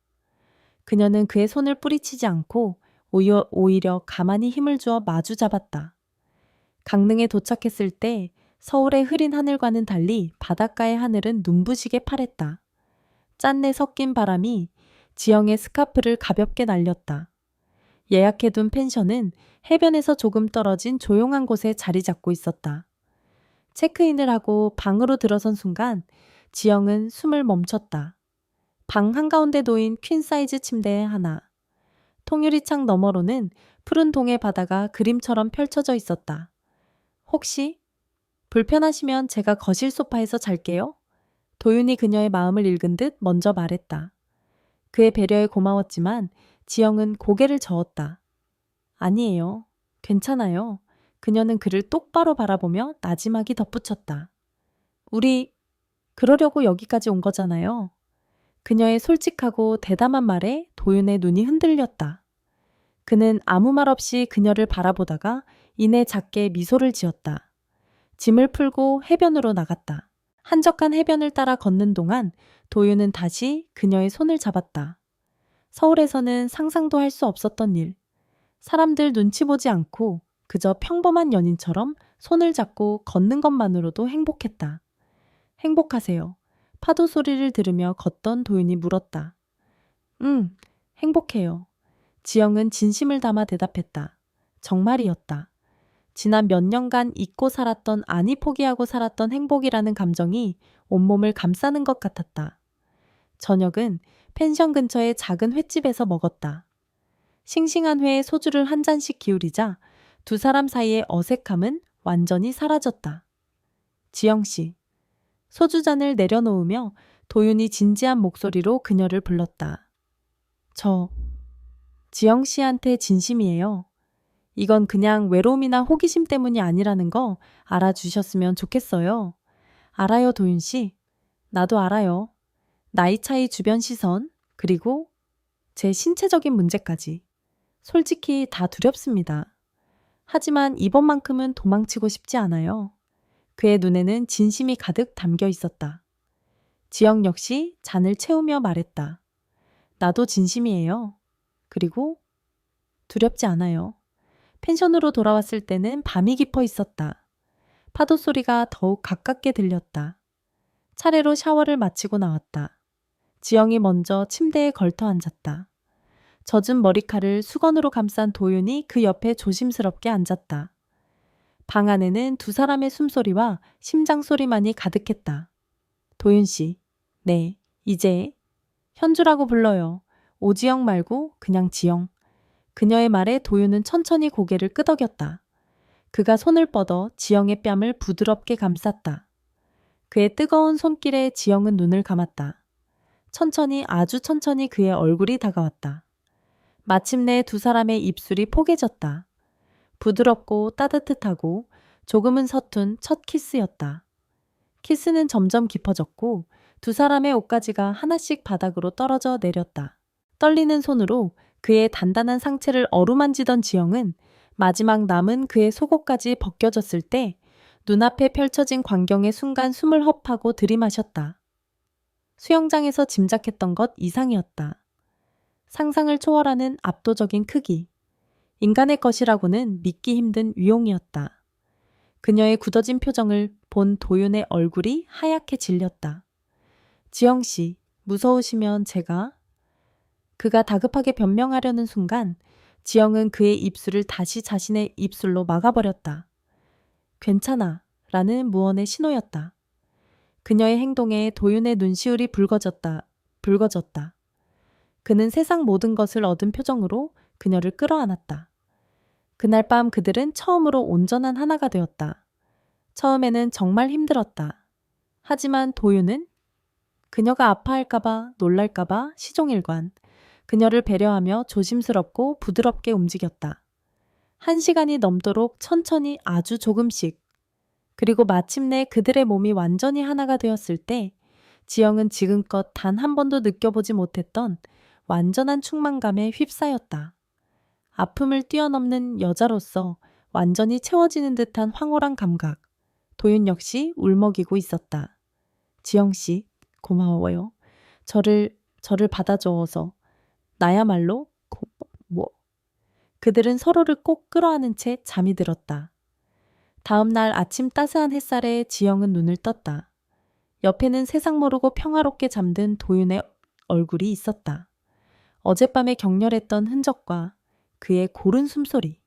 그녀는 그의 손을 뿌리치지 않고 오히려 가만히 힘을 주어 마주 잡았다. 강릉에 도착했을 때 서울의 흐린 하늘과는 달리 바닷가의 하늘은 눈부시게 파랬다. 짠내 섞인 바람이 지영의 스카프를 가볍게 날렸다. 예약해둔 펜션은 해변에서 조금 떨어진 조용한 곳에 자리 잡고 있었다. 체크인을 하고 방으로 들어선 순간 지영은 숨을 멈췄다. 방 한가운데 놓인 퀸 사이즈 침대 하나. 통유리창 너머로는 푸른 동해 바다가 그림처럼 펼쳐져 있었다. 혹시 불편하시면 제가 거실 소파에서 잘게요? 도윤이 그녀의 마음을 읽은 듯 먼저 말했다. 그의 배려에 고마웠지만 지영은 고개를 저었다. 아니에요. 괜찮아요. 그녀는 그를 똑바로 바라보며 나지막이 덧붙였다. 우리 그러려고 여기까지 온 거잖아요. 그녀의 솔직하고 대담한 말에 도윤의 눈이 흔들렸다. 그는 아무 말 없이 그녀를 바라보다가 이내 작게 미소를 지었다. 짐을 풀고 해변으로 나갔다. 한적한 해변을 따라 걷는 동안 도윤은 다시 그녀의 손을 잡았다. 서울에서는 상상도 할 수 없었던 일. 사람들 눈치 보지 않고 그저 평범한 연인처럼 손을 잡고 걷는 것만으로도 행복했다. 행복하세요. 파도 소리를 들으며 걷던 도윤이 물었다. 행복해요. 지영은 진심을 담아 대답했다. 정말이었다. 지난 몇 년간 잊고 살았던 아니 포기하고 살았던 행복이라는 감정이 온몸을 감싸는 것 같았다. 저녁은 펜션 근처의 작은 횟집에서 먹었다. 싱싱한 회에 소주를 한 잔씩 기울이자 두 사람 사이의 어색함은 완전히 사라졌다. 지영 씨. 소주잔을 내려놓으며 도윤이 진지한 목소리로 그녀를 불렀다. 저 지영 씨한테 진심이에요. 이건 그냥 외로움이나 호기심 때문이 아니라는 거 알아주셨으면 좋겠어요. 알아요, 도윤 씨. 나도 알아요. 나이 차이, 주변 시선, 그리고 제 신체적인 문제까지. 솔직히 다 두렵습니다. 하지만 이번만큼은 도망치고 싶지 않아요. 그의 눈에는 진심이 가득 담겨 있었다. 지영 역시 잔을 채우며 말했다. 나도 진심이에요. 그리고 두렵지 않아요. 펜션으로 돌아왔을 때는 밤이 깊어 있었다. 파도 소리가 더욱 가깝게 들렸다. 차례로 샤워를 마치고 나왔다. 지영이 먼저 침대에 걸터 앉았다. 젖은 머리칼을 수건으로 감싼 도윤이 그 옆에 조심스럽게 앉았다. 방 안에는 두 사람의 숨소리와 심장 소리만이 가득했다. 도윤 씨, 네, 이제 현주라고 불러요. 오지영 말고 그냥 지영. 그녀의 말에 도윤은 천천히 고개를 끄덕였다. 그가 손을 뻗어 지영의 뺨을 부드럽게 감쌌다. 그의 뜨거운 손길에 지영은 눈을 감았다. 천천히 아주 천천히 그의 얼굴이 다가왔다. 마침내 두 사람의 입술이 포개졌다. 부드럽고 따뜻하고 조금은 서툰 첫 키스였다. 키스는 점점 깊어졌고 두 사람의 옷가지가 하나씩 바닥으로 떨어져 내렸다. 떨리는 손으로 그의 단단한 상체를 어루만지던 지영은 마지막 남은 그의 속옷까지 벗겨졌을 때 눈앞에 펼쳐진 광경의 순간 숨을 헛하고 들이마셨다. 수영장에서 짐작했던 것 이상이었다. 상상을 초월하는 압도적인 크기. 인간의 것이라고는 믿기 힘든 위용이었다. 그녀의 굳어진 표정을 본 도윤의 얼굴이 하얗게 질렸다. 지영 씨, 무서우시면 제가... 그가 다급하게 변명하려는 순간 지영은 그의 입술을 다시 자신의 입술로 막아버렸다. 괜찮아 라는 무언의 신호였다. 그녀의 행동에 도윤의 눈시울이 붉어졌다. 그는 세상 모든 것을 얻은 표정으로 그녀를 끌어안았다. 그날 밤 그들은 처음으로 온전한 하나가 되었다. 처음에는 정말 힘들었다. 하지만 도윤은 그녀가 아파할까봐 놀랄까봐 시종일관 그녀를 배려하며 조심스럽고 부드럽게 움직였다. 1시간이 넘도록 천천히 아주 조금씩. 그리고 마침내 그들의 몸이 완전히 하나가 되었을 때 지영은 지금껏 단 한 번도 느껴보지 못했던 완전한 충만감에 휩싸였다. 아픔을 뛰어넘는 여자로서 완전히 채워지는 듯한 황홀한 감각. 도윤 역시 울먹이고 있었다. 지영씨, 고마워요. 저를 받아줘서. 나야말로 그들은 서로를 꼭 끌어안은 채 잠이 들었다. 다음 날 아침 따스한 햇살에 지영은 눈을 떴다. 옆에는 세상 모르고 평화롭게 잠든 도윤의 얼굴이 있었다. 어젯밤에 격렬했던 흔적과 그의 고른 숨소리.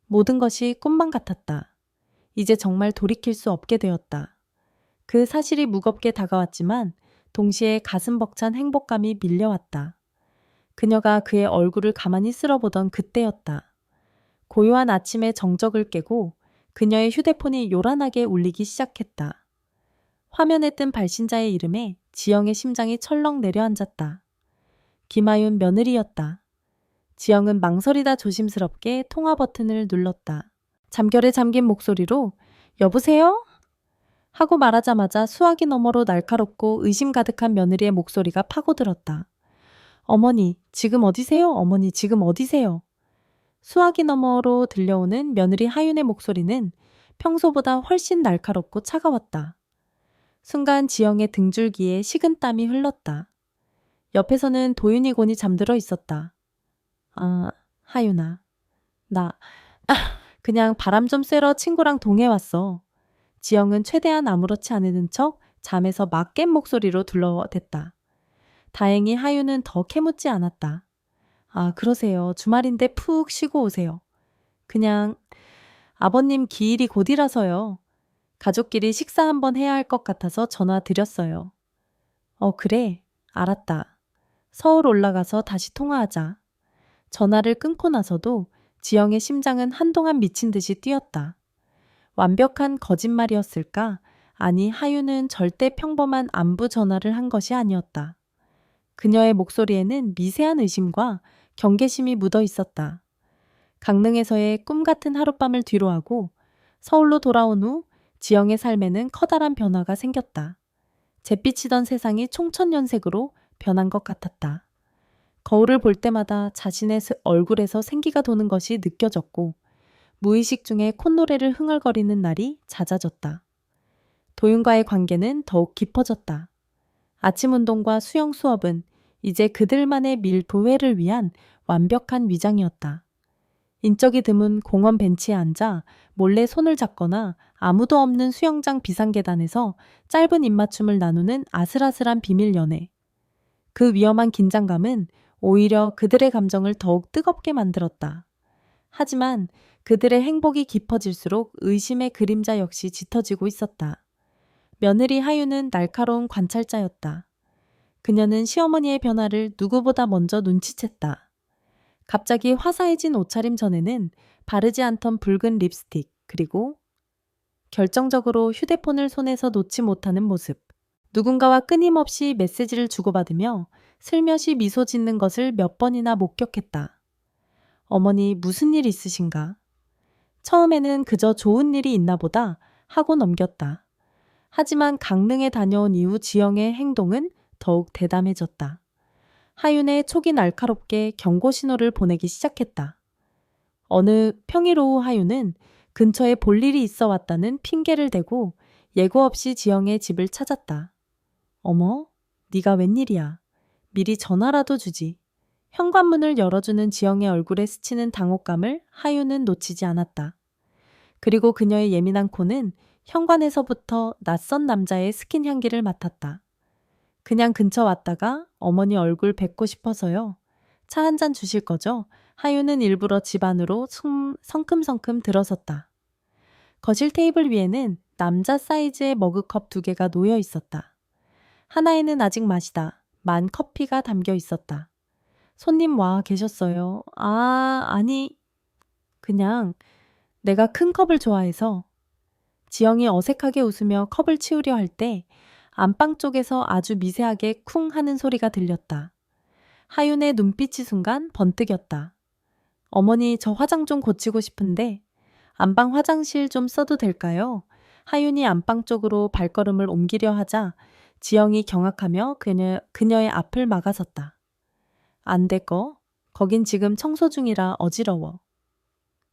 모든 것이 꿈만 같았다. 이제 정말 돌이킬 수 없게 되었다. 그 사실이 무겁게 다가왔지만 동시에 가슴 벅찬 행복감이 밀려왔다. 그녀가 그의 얼굴을 가만히 쓸어보던 그때였다. 고요한 아침의 정적을 깨고 그녀의 휴대폰이 요란하게 울리기 시작했다. 화면에 뜬 발신자의 이름에 지영의 심장이 철렁 내려앉았다. 김하윤 며느리였다. 지영은 망설이다 조심스럽게 통화 버튼을 눌렀다. 잠결에 잠긴 목소리로 여보세요? 하고 말하자마자 수화기 너머로 날카롭고 의심 가득한 며느리의 목소리가 파고들었다. 어머니, 지금 어디세요? 어머니, 지금 어디세요? 수화기 너머로 들려오는 며느리 하윤의 목소리는 평소보다 훨씬 날카롭고 차가웠다. 순간 지영의 등줄기에 식은땀이 흘렀다. 옆에서는 도윤이 곤히 잠들어 있었다. 아, 하윤아. 나 그냥 바람 좀 쐬러 친구랑 동해 왔어. 지영은 최대한 아무렇지 않은 척 잠에서 막 깬 목소리로 둘러댔다. 다행히 하윤은 더 캐묻지 않았다. 아, 그러세요. 주말인데 푹 쉬고 오세요. 그냥 아버님 기일이 곧이라서요. 가족끼리 식사 한번 해야 할 것 같아서 전화 드렸어요. 그래. 알았다. 서울 올라가서 다시 통화하자. 전화를 끊고 나서도 지영의 심장은 한동안 미친 듯이 뛰었다. 완벽한 거짓말이었을까? 아니, 하윤은 절대 평범한 안부 전화를 한 것이 아니었다. 그녀의 목소리에는 미세한 의심과 경계심이 묻어 있었다. 강릉에서의 꿈 같은 하룻밤을 뒤로하고 서울로 돌아온 후 지영의 삶에는 커다란 변화가 생겼다. 잿빛이던 세상이 총천연색으로 변한 것 같았다. 거울을 볼 때마다 자신의 얼굴에서 생기가 도는 것이 느껴졌고 무의식 중에 콧노래를 흥얼거리는 날이 잦아졌다. 도윤과의 관계는 더욱 깊어졌다. 아침 운동과 수영 수업은 이제 그들만의 밀도회를 위한 완벽한 위장이었다. 인적이 드문 공원 벤치에 앉아 몰래 손을 잡거나 아무도 없는 수영장 비상계단에서 짧은 입맞춤을 나누는 아슬아슬한 비밀 연애. 그 위험한 긴장감은 오히려 그들의 감정을 더욱 뜨겁게 만들었다. 하지만 그들의 행복이 깊어질수록 의심의 그림자 역시 짙어지고 있었다. 며느리 하유는 날카로운 관찰자였다. 그녀는 시어머니의 변화를 누구보다 먼저 눈치챘다. 갑자기 화사해진 옷차림 전에는 바르지 않던 붉은 립스틱, 그리고 결정적으로 휴대폰을 손에서 놓지 못하는 모습. 누군가와 끊임없이 메시지를 주고받으며 슬며시 미소 짓는 것을 몇 번이나 목격했다. 어머니 무슨 일 있으신가? 처음에는 그저 좋은 일이 있나 보다 하고 넘겼다. 하지만 강릉에 다녀온 이후 지영의 행동은 더욱 대담해졌다. 하윤의 촉이 날카롭게 경고 신호를 보내기 시작했다. 어느 평일 오후 하윤은 근처에 볼 일이 있어 왔다는 핑계를 대고 예고 없이 지영의 집을 찾았다. 어머, 네가 웬일이야. 미리 전화라도 주지. 현관문을 열어주는 지영의 얼굴에 스치는 당혹감을 하윤은 놓치지 않았다. 그리고 그녀의 예민한 코는 현관에서부터 낯선 남자의 스킨 향기를 맡았다. 그냥 근처 왔다가 어머니 얼굴 뵙고 싶어서요. 차 한 잔 주실 거죠? 하윤은 일부러 집 안으로 성큼성큼 들어섰다. 거실 테이블 위에는 남자 사이즈의 머그컵 2개가 놓여 있었다. 하나에는 아직 마시다 만 커피가 담겨 있었다. 손님 와 계셨어요. 아니. 그냥 내가 큰 컵을 좋아해서. 지영이 어색하게 웃으며 컵을 치우려 할 때 안방 쪽에서 아주 미세하게 쿵 하는 소리가 들렸다. 하윤의 눈빛이 순간 번뜩였다. 어머니 저 화장 좀 고치고 싶은데 안방 화장실 좀 써도 될까요? 하윤이 안방 쪽으로 발걸음을 옮기려 하자 지영이 경악하며 그녀의 앞을 막아섰다. 안 될 거. 거긴 지금 청소 중이라 어지러워.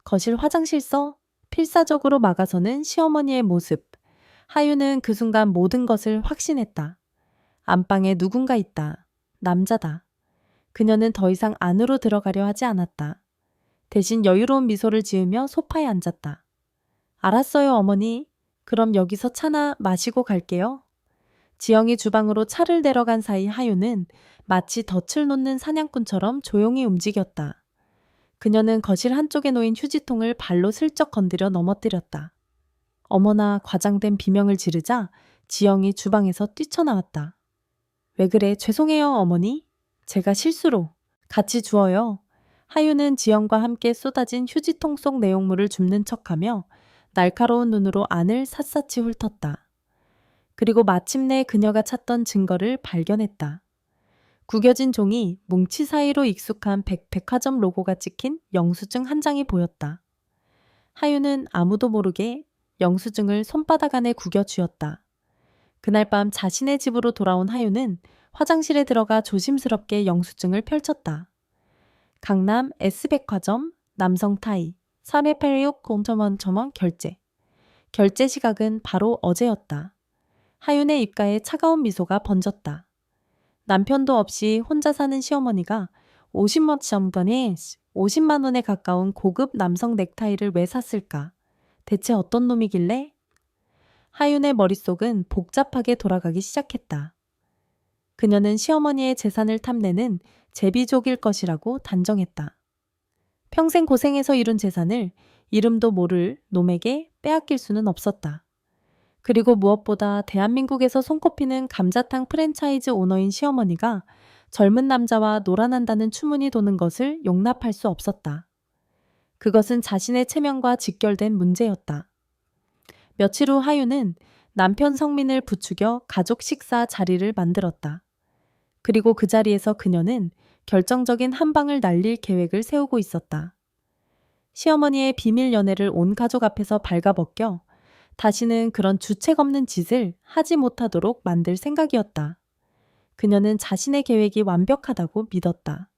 거실 화장실 써? 필사적으로 막아서는 시어머니의 모습. 하윤은 그 순간 모든 것을 확신했다. 안방에 누군가 있다. 남자다. 그녀는 더 이상 안으로 들어가려 하지 않았다. 대신 여유로운 미소를 지으며 소파에 앉았다. 알았어요, 어머니. 그럼 여기서 차나 마시고 갈게요. 지영이 주방으로 차를 데려간 사이 하윤은 마치 덫을 놓는 사냥꾼처럼 조용히 움직였다. 그녀는 거실 한쪽에 놓인 휴지통을 발로 슬쩍 건드려 넘어뜨렸다. 어머나 과장된 비명을 지르자 지영이 주방에서 뛰쳐나왔다. 왜 그래? 죄송해요, 어머니. 제가 실수로. 같이 주워요. 하윤은 지영과 함께 쏟아진 휴지통 속 내용물을 줍는 척하며 날카로운 눈으로 안을 샅샅이 훑었다. 그리고 마침내 그녀가 찾던 증거를 발견했다. 구겨진 종이 뭉치 사이로 익숙한 백화점 로고가 찍힌 영수증 한 장이 보였다. 하윤은 아무도 모르게 영수증을 손바닥 안에 구겨 쥐었다. 그날 밤 자신의 집으로 돌아온 하윤은 화장실에 들어가 조심스럽게 영수증을 펼쳤다. 강남 S백화점 남성 타이 3286 결제. 결제 시각은 바로 어제였다. 하윤의 입가에 차가운 미소가 번졌다. 남편도 없이 혼자 사는 시어머니가 50만 원에 가까운 고급 남성 넥타이를 왜 샀을까? 대체 어떤 놈이길래? 하윤의 머릿속은 복잡하게 돌아가기 시작했다. 그녀는 시어머니의 재산을 탐내는 제비족일 것이라고 단정했다. 평생 고생해서 이룬 재산을 이름도 모를 놈에게 빼앗길 수는 없었다. 그리고 무엇보다 대한민국에서 손꼽히는 감자탕 프랜차이즈 오너인 시어머니가 젊은 남자와 놀아난다는 추문이 도는 것을 용납할 수 없었다. 그것은 자신의 체면과 직결된 문제였다. 며칠 후 하윤은 남편 성민을 부추겨 가족 식사 자리를 만들었다. 그리고 그 자리에서 그녀는 결정적인 한 방을 날릴 계획을 세우고 있었다. 시어머니의 비밀 연애를 온 가족 앞에서 발가벗겨 다시는 그런 주책 없는 짓을 하지 못하도록 만들 생각이었다. 그녀는 자신의 계획이 완벽하다고 믿었다.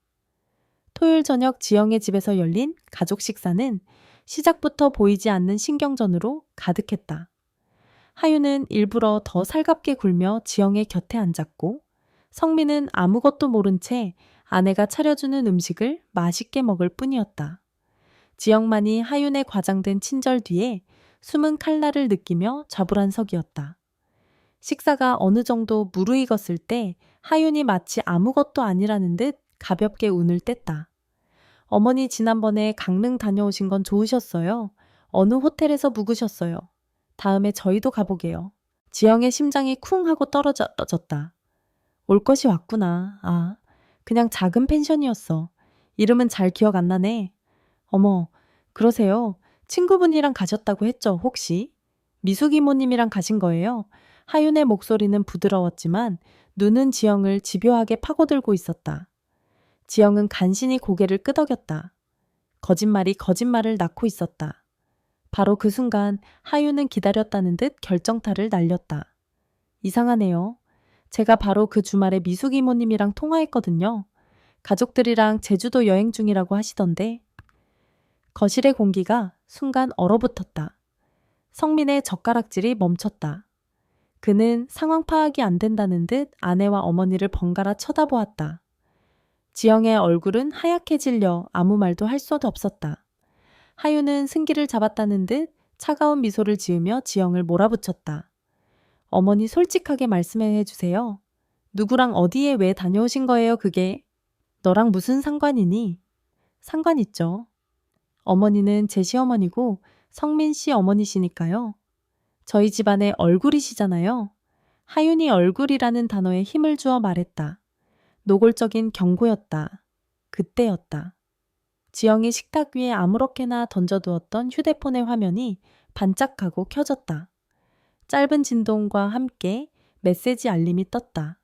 토요일 저녁 지영의 집에서 열린 가족 식사는 시작부터 보이지 않는 신경전으로 가득했다. 하윤은 일부러 더 살갑게 굴며 지영의 곁에 앉았고 성민은 아무것도 모른 채 아내가 차려주는 음식을 맛있게 먹을 뿐이었다. 지영만이 하윤의 과장된 친절 뒤에 숨은 칼날을 느끼며 좌불안석이었다. 식사가 어느 정도 무르익었을 때 하윤이 마치 아무것도 아니라는 듯 가볍게 운을 뗐다. 어머니 지난번에 강릉 다녀오신 건 좋으셨어요. 어느 호텔에서 묵으셨어요. 다음에 저희도 가보게요. 지영의 심장이 쿵 하고 떨어졌다. 올 것이 왔구나. 아, 그냥 작은 펜션이었어. 이름은 잘 기억 안 나네. 어머, 그러세요? 친구분이랑 가셨다고 했죠, 혹시? 미숙 이모님이랑 가신 거예요? 하윤의 목소리는 부드러웠지만 눈은 지영을 집요하게 파고들고 있었다. 지영은 간신히 고개를 끄덕였다. 거짓말이 거짓말을 낳고 있었다. 바로 그 순간 하윤은 기다렸다는 듯 결정타를 날렸다. 이상하네요. 제가 바로 그 주말에 미숙 이모님이랑 통화했거든요. 가족들이랑 제주도 여행 중이라고 하시던데. 거실의 공기가 순간 얼어붙었다. 성민의 젓가락질이 멈췄다. 그는 상황 파악이 안 된다는 듯 아내와 어머니를 번갈아 쳐다보았다. 지영의 얼굴은 하얗게 질려 아무 말도 할 수도 없었다. 하윤은 승기를 잡았다는 듯 차가운 미소를 지으며 지영을 몰아붙였다. 어머니 솔직하게 말씀해 주세요. 누구랑 어디에 왜 다녀오신 거예요, 그게? 너랑 무슨 상관이니? 상관 있죠. 어머니는 제 시어머니고 성민 씨 어머니시니까요. 저희 집안의 얼굴이시잖아요. 하윤이 얼굴이라는 단어에 힘을 주어 말했다. 노골적인 경고였다. 그때였다. 지영이 식탁 위에 아무렇게나 던져두었던 휴대폰의 화면이 반짝하고 켜졌다. 짧은 진동과 함께 메시지 알림이 떴다.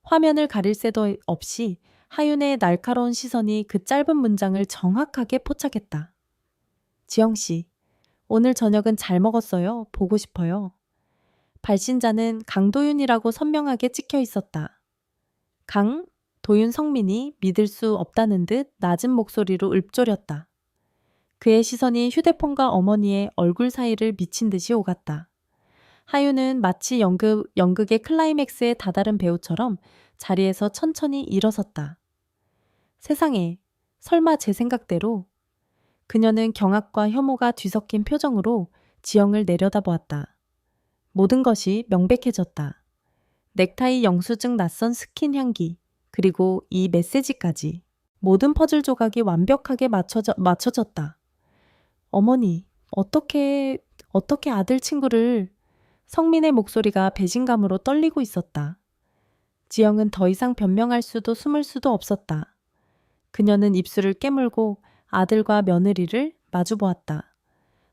화면을 가릴 새도 없이 하윤의 날카로운 시선이 그 짧은 문장을 정확하게 포착했다. 지영 씨, 오늘 저녁은 잘 먹었어요. 보고 싶어요. 발신자는 강도윤이라고 선명하게 찍혀 있었다. 도윤 성민이 믿을 수 없다는 듯 낮은 목소리로 읊조렸다. 그의 시선이 휴대폰과 어머니의 얼굴 사이를 미친 듯이 오갔다. 하윤은 마치 연극의 클라이맥스에 다다른 배우처럼 자리에서 천천히 일어섰다. 세상에, 설마 제 생각대로. 그녀는 경악과 혐오가 뒤섞인 표정으로 지영을 내려다보았다. 모든 것이 명백해졌다. 넥타이 영수증 낯선 스킨 향기, 그리고 이 메시지까지. 모든 퍼즐 조각이 완벽하게 맞춰졌다. 어머니, 어떻게 아들 친구를... 성민의 목소리가 배신감으로 떨리고 있었다. 지영은 더 이상 변명할 수도 숨을 수도 없었다. 그녀는 입술을 깨물고 아들과 며느리를 마주보았다.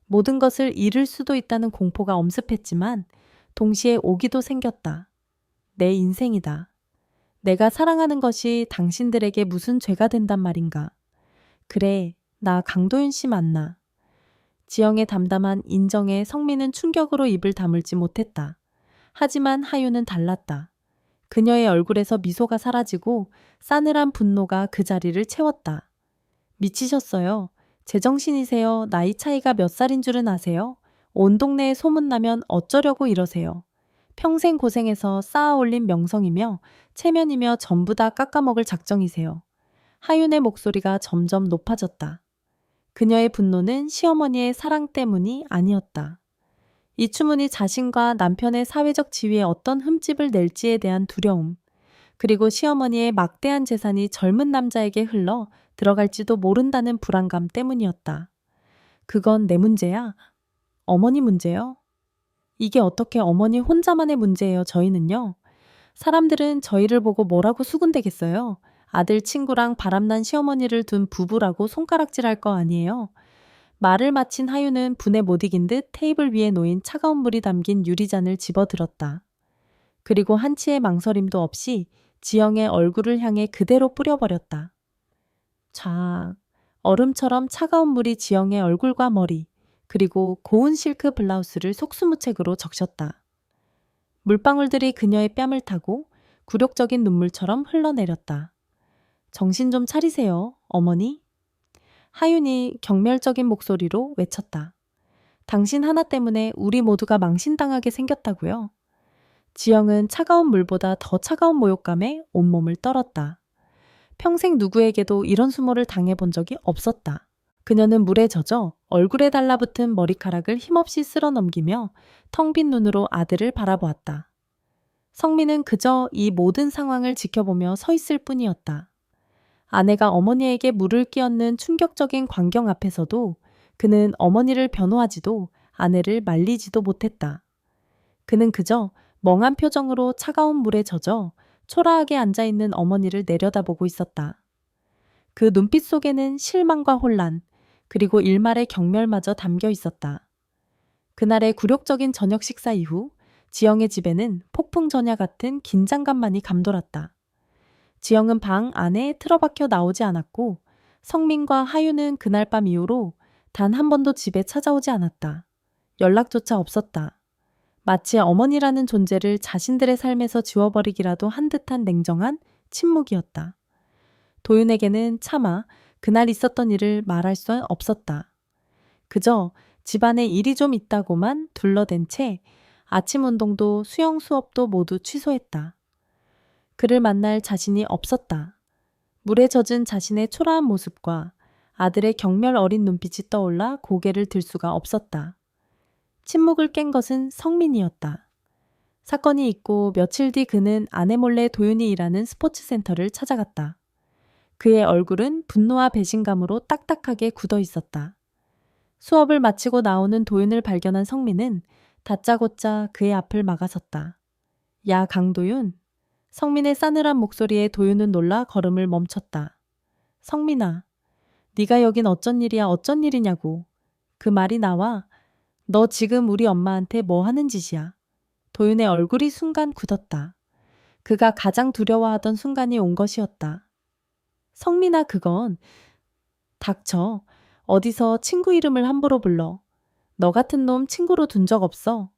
모든 것을 잃을 수도 있다는 공포가 엄습했지만 동시에 오기도 생겼다. 내 인생이다. 내가 사랑하는 것이 당신들에게 무슨 죄가 된단 말인가. 그래, 나 강도윤 씨 맞나. 지영의 담담한 인정에 성민은 충격으로 입을 다물지 못했다. 하지만 하윤은 달랐다. 그녀의 얼굴에서 미소가 사라지고 싸늘한 분노가 그 자리를 채웠다. 미치셨어요. 제정신이세요. 나이 차이가 몇 살인 줄은 아세요? 온 동네에 소문나면 어쩌려고 이러세요. 평생 고생해서 쌓아올린 명성이며 체면이며 전부 다 깎아먹을 작정이세요. 하윤의 목소리가 점점 높아졌다. 그녀의 분노는 시어머니의 사랑 때문이 아니었다. 이 추문이 자신과 남편의 사회적 지위에 어떤 흠집을 낼지에 대한 두려움, 그리고 시어머니의 막대한 재산이 젊은 남자에게 흘러 들어갈지도 모른다는 불안감 때문이었다. 그건 내 문제야? 어머니 문제요? 이게 어떻게 어머니 혼자만의 문제예요, 저희는요? 사람들은 저희를 보고 뭐라고 수군대겠어요? 아들 친구랑 바람난 시어머니를 둔 부부라고 손가락질할 거 아니에요? 말을 마친 하윤은 분에 못 이긴 듯 테이블 위에 놓인 차가운 물이 담긴 유리잔을 집어들었다. 그리고 한치의 망설임도 없이 지영의 얼굴을 향해 그대로 뿌려버렸다. 촤, 얼음처럼 차가운 물이 지영의 얼굴과 머리, 그리고 고운 실크 블라우스를 속수무책으로 적셨다. 물방울들이 그녀의 뺨을 타고 굴욕적인 눈물처럼 흘러내렸다. 정신 좀 차리세요, 어머니. 하윤이 경멸적인 목소리로 외쳤다. 당신 하나 때문에 우리 모두가 망신당하게 생겼다고요. 지영은 차가운 물보다 더 차가운 모욕감에 온몸을 떨었다. 평생 누구에게도 이런 수모를 당해본 적이 없었다. 그녀는 물에 젖어 얼굴에 달라붙은 머리카락을 힘없이 쓸어 넘기며 텅 빈 눈으로 아들을 바라보았다. 성민은 그저 이 모든 상황을 지켜보며 서 있을 뿐이었다. 아내가 어머니에게 물을 끼얹는 충격적인 광경 앞에서도 그는 어머니를 변호하지도 아내를 말리지도 못했다. 그는 그저 멍한 표정으로 차가운 물에 젖어 초라하게 앉아있는 어머니를 내려다보고 있었다. 그 눈빛 속에는 실망과 혼란, 그리고 일말의 경멸마저 담겨 있었다. 그날의 굴욕적인 저녁 식사 이후 지영의 집에는 폭풍 전야 같은 긴장감만이 감돌았다. 지영은 방 안에 틀어박혀 나오지 않았고 성민과 하유는 그날 밤 이후로 단 한 번도 집에 찾아오지 않았다. 연락조차 없었다. 마치 어머니라는 존재를 자신들의 삶에서 지워버리기라도 한 듯한 냉정한 침묵이었다. 도윤에게는 차마 그날 있었던 일을 말할 수 없었다. 그저 집안에 일이 좀 있다고만 둘러댄 채 아침 운동도 수영 수업도 모두 취소했다. 그를 만날 자신이 없었다. 물에 젖은 자신의 초라한 모습과 아들의 경멸 어린 눈빛이 떠올라 고개를 들 수가 없었다. 침묵을 깬 것은 성민이었다. 사건이 있고 며칠 뒤 그는 아내 몰래 도윤이 일하는 스포츠센터를 찾아갔다. 그의 얼굴은 분노와 배신감으로 딱딱하게 굳어 있었다. 수업을 마치고 나오는 도윤을 발견한 성민은 다짜고짜 그의 앞을 막아섰다. 야, 강도윤. 성민의 싸늘한 목소리에 도윤은 놀라 걸음을 멈췄다. 성민아, 네가 여긴 어쩐 일이야, 어쩐 일이냐고. 그 말이 나와. 너 지금 우리 엄마한테 뭐 하는 짓이야. 도윤의 얼굴이 순간 굳었다. 그가 가장 두려워하던 순간이 온 것이었다. 성민아, 그건. 닥쳐. 어디서 친구 이름을 함부로 불러. 너 같은 놈 친구로 둔 적 없어.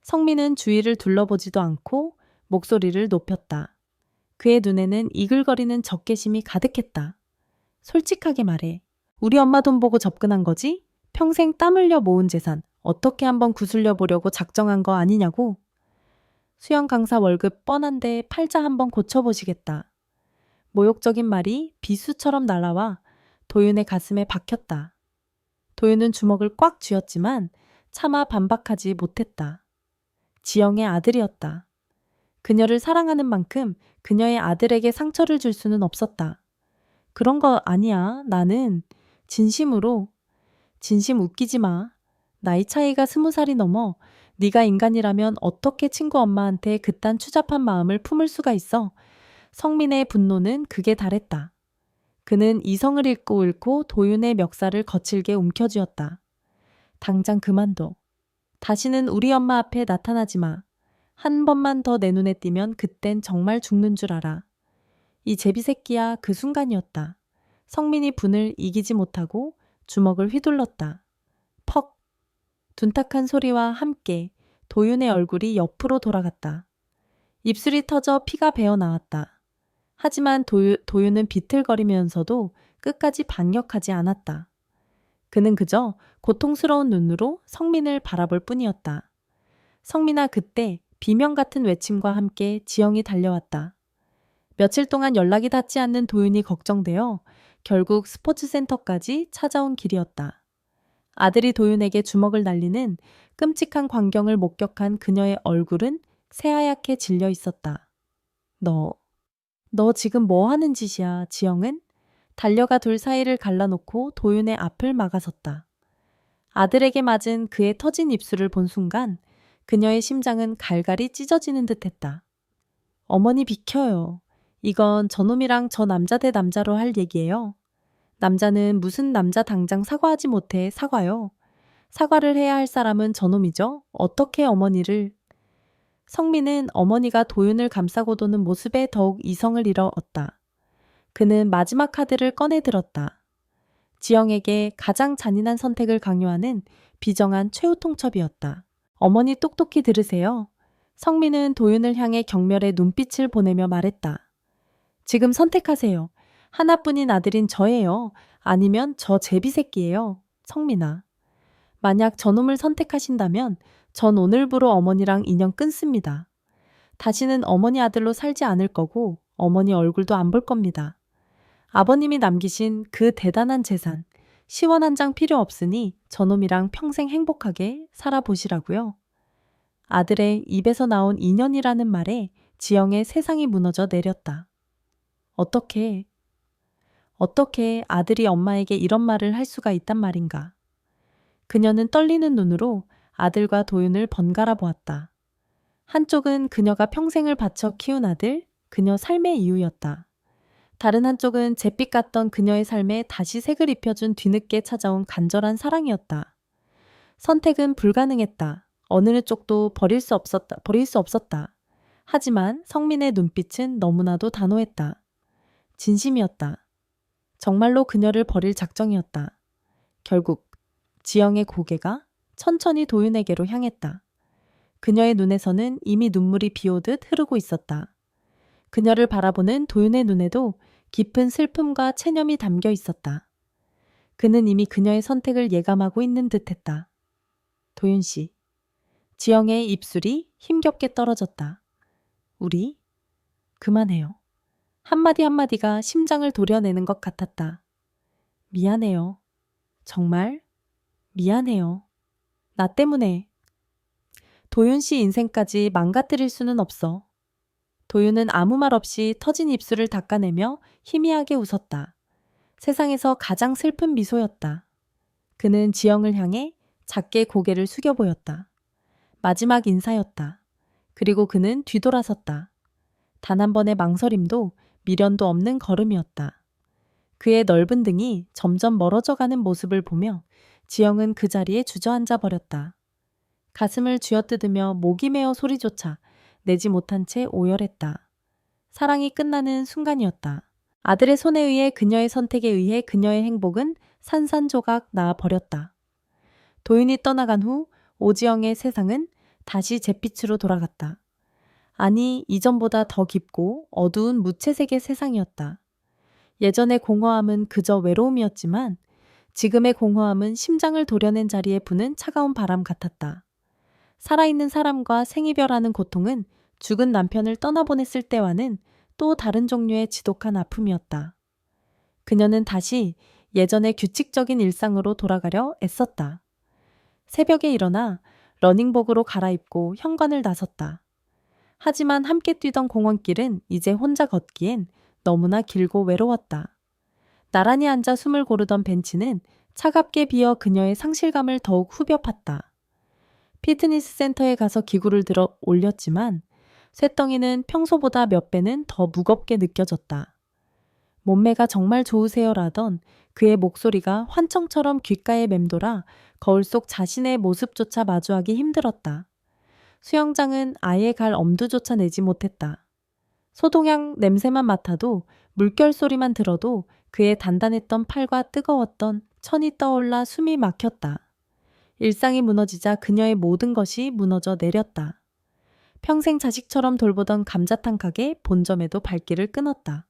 성민은 주위를 둘러보지도 않고 목소리를 높였다. 그의 눈에는 이글거리는 적개심이 가득했다. 솔직하게 말해. 우리 엄마 돈 보고 접근한 거지? 평생 땀 흘려 모은 재산 어떻게 한번 구슬려 보려고 작정한 거 아니냐고? 수영 강사 월급 뻔한데 팔자 한번 고쳐보시겠다. 모욕적인 말이 비수처럼 날아와 도윤의 가슴에 박혔다. 도윤은 주먹을 꽉 쥐었지만 차마 반박하지 못했다. 지영의 아들이었다. 그녀를 사랑하는 만큼 그녀의 아들에게 상처를 줄 수는 없었다. 그런 거 아니야. 나는 진심으로. 진심 웃기지 마. 나이 차이가 20살이 넘어. 네가 인간이라면 어떻게 친구 엄마한테 그딴 추잡한 마음을 품을 수가 있어. 성민의 분노는 극에 달했다. 그는 이성을 잃고 도윤의 멱살을 거칠게 움켜쥐었다. 당장 그만둬. 다시는 우리 엄마 앞에 나타나지 마. 한 번만 더 내 눈에 띄면 그땐 정말 죽는 줄 알아. 이 제비새끼야. 그 순간이었다. 성민이 분을 이기지 못하고 주먹을 휘둘렀다. 퍽! 둔탁한 소리와 함께 도윤의 얼굴이 옆으로 돌아갔다. 입술이 터져 피가 배어 나왔다. 하지만 도윤은 비틀거리면서도 끝까지 반격하지 않았다. 그는 그저 고통스러운 눈으로 성민을 바라볼 뿐이었다. 성민아, 그때 비명 같은 외침과 함께 지영이 달려왔다. 며칠 동안 연락이 닿지 않는 도윤이 걱정되어 결국 스포츠센터까지 찾아온 길이었다. 아들이 도윤에게 주먹을 날리는 끔찍한 광경을 목격한 그녀의 얼굴은 새하얗게 질려 있었다. 너 지금 뭐 하는 짓이야, 지영은? 달려가 둘 사이를 갈라놓고 도윤의 앞을 막아섰다. 아들에게 맞은 그의 터진 입술을 본 순간 그녀의 심장은 갈갈이 찢어지는 듯했다. 어머니 비켜요. 이건 저놈이랑 저 남자 대 남자로 할 얘기예요. 남자는 무슨 남자 당장 사과하지 못해 사과요. 사과를 해야 할 사람은 저놈이죠. 어떻게 어머니를... 성민은 어머니가 도윤을 감싸고 도는 모습에 더욱 이성을 잃었다. 그는 마지막 카드를 꺼내 들었다. 지영에게 가장 잔인한 선택을 강요하는 비정한 최후 통첩이었다. 어머니 똑똑히 들으세요. 성민은 도윤을 향해 경멸의 눈빛을 보내며 말했다. 지금 선택하세요. 하나뿐인 아들인 저예요. 아니면 저 제비새끼예요. 성민아. 만약 저놈을 선택하신다면 전 오늘부로 어머니랑 인연 끊습니다. 다시는 어머니 아들로 살지 않을 거고 어머니 얼굴도 안 볼 겁니다. 아버님이 남기신 그 대단한 재산, 시원 한 장 필요 없으니 저놈이랑 평생 행복하게 살아보시라고요. 아들의 입에서 나온 인연이라는 말에 지영의 세상이 무너져 내렸다. 어떻게 아들이 엄마에게 이런 말을 할 수가 있단 말인가. 그녀는 떨리는 눈으로 아들과 도윤을 번갈아 보았다. 한쪽은 그녀가 평생을 바쳐 키운 아들, 그녀 삶의 이유였다. 다른 한쪽은 잿빛 같던 그녀의 삶에 다시 색을 입혀준 뒤늦게 찾아온 간절한 사랑이었다. 선택은 불가능했다. 어느 쪽도 버릴 수 없었다. 하지만 성민의 눈빛은 너무나도 단호했다. 진심이었다. 정말로 그녀를 버릴 작정이었다. 결국 지영의 고개가 천천히 도윤에게로 향했다. 그녀의 눈에서는 이미 눈물이 비오듯 흐르고 있었다. 그녀를 바라보는 도윤의 눈에도 깊은 슬픔과 체념이 담겨 있었다. 그는 이미 그녀의 선택을 예감하고 있는 듯했다. 도윤 씨. 지영의 입술이 힘겹게 떨어졌다. 우리 그만해요. 한마디 한마디가 심장을 도려내는 것 같았다. 미안해요. 정말 미안해요. 나 때문에. 도윤 씨 인생까지 망가뜨릴 수는 없어. 도윤은 아무 말 없이 터진 입술을 닦아내며 희미하게 웃었다. 세상에서 가장 슬픈 미소였다. 그는 지영을 향해 작게 고개를 숙여 보였다. 마지막 인사였다. 그리고 그는 뒤돌아섰다. 단 한 번의 망설임도 미련도 없는 걸음이었다. 그의 넓은 등이 점점 멀어져가는 모습을 보며 지영은 그 자리에 주저앉아 버렸다. 가슴을 쥐어뜯으며 목이 메어 소리조차 내지 못한 채 오열했다. 사랑이 끝나는 순간이었다. 아들의 손에 의해 그녀의 선택에 의해 그녀의 행복은 산산조각 나 버렸다. 도윤이 떠나간 후 오지영의 세상은 다시 잿빛으로 돌아갔다. 아니, 이전보다 더 깊고 어두운 무채색의 세상이었다. 예전의 공허함은 그저 외로움이었지만 지금의 공허함은 심장을 도려낸 자리에 부는 차가운 바람 같았다. 살아있는 사람과 생이별하는 고통은 죽은 남편을 떠나보냈을 때와는 또 다른 종류의 지독한 아픔이었다. 그녀는 다시 예전의 규칙적인 일상으로 돌아가려 애썼다. 새벽에 일어나 러닝복으로 갈아입고 현관을 나섰다. 하지만 함께 뛰던 공원길은 이제 혼자 걷기엔 너무나 길고 외로웠다. 나란히 앉아 숨을 고르던 벤치는 차갑게 비어 그녀의 상실감을 더욱 후벼 팠다. 피트니스 센터에 가서 기구를 들어 올렸지만 쇳덩이는 평소보다 몇 배는 더 무겁게 느껴졌다. 몸매가 정말 좋으세요라던 그의 목소리가 환청처럼 귓가에 맴돌아 거울 속 자신의 모습조차 마주하기 힘들었다. 수영장은 아예 갈 엄두조차 내지 못했다. 소독약 냄새만 맡아도 물결 소리만 들어도 그의 단단했던 팔과 뜨거웠던 천이 떠올라 숨이 막혔다. 일상이 무너지자 그녀의 모든 것이 무너져 내렸다. 평생 자식처럼 돌보던 감자탕 가게 본점에도 발길을 끊었다.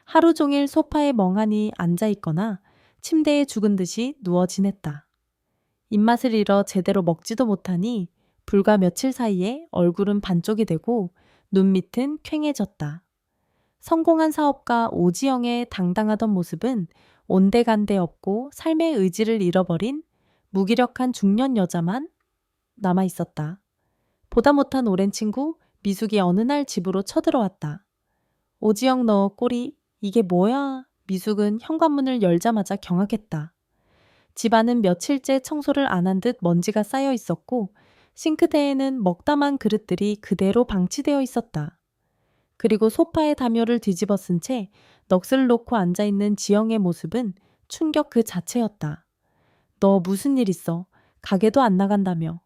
하루 종일 소파에 멍하니 앉아있거나 침대에 죽은 듯이 누워 지냈다. 입맛을 잃어 제대로 먹지도 못하니 불과 며칠 사이에 얼굴은 반쪽이 되고 눈 밑은 퀭해졌다. 성공한 사업가 오지영의 당당하던 모습은 온데간데 없고 삶의 의지를 잃어버린 무기력한 중년 여자만 남아있었다. 보다 못한 오랜 친구 미숙이 어느 날 집으로 쳐들어왔다. 오지영 너 꼴이 이게 뭐야? 미숙은 현관문을 열자마자 경악했다. 집안은 며칠째 청소를 안 한 듯 먼지가 쌓여 있었고 싱크대에는 먹다만 그릇들이 그대로 방치되어 있었다. 그리고 소파에 담요를 뒤집어 쓴 채 넋을 놓고 앉아있는 지영의 모습은 충격 그 자체였다. 너 무슨 일 있어? 가게도 안 나간다며.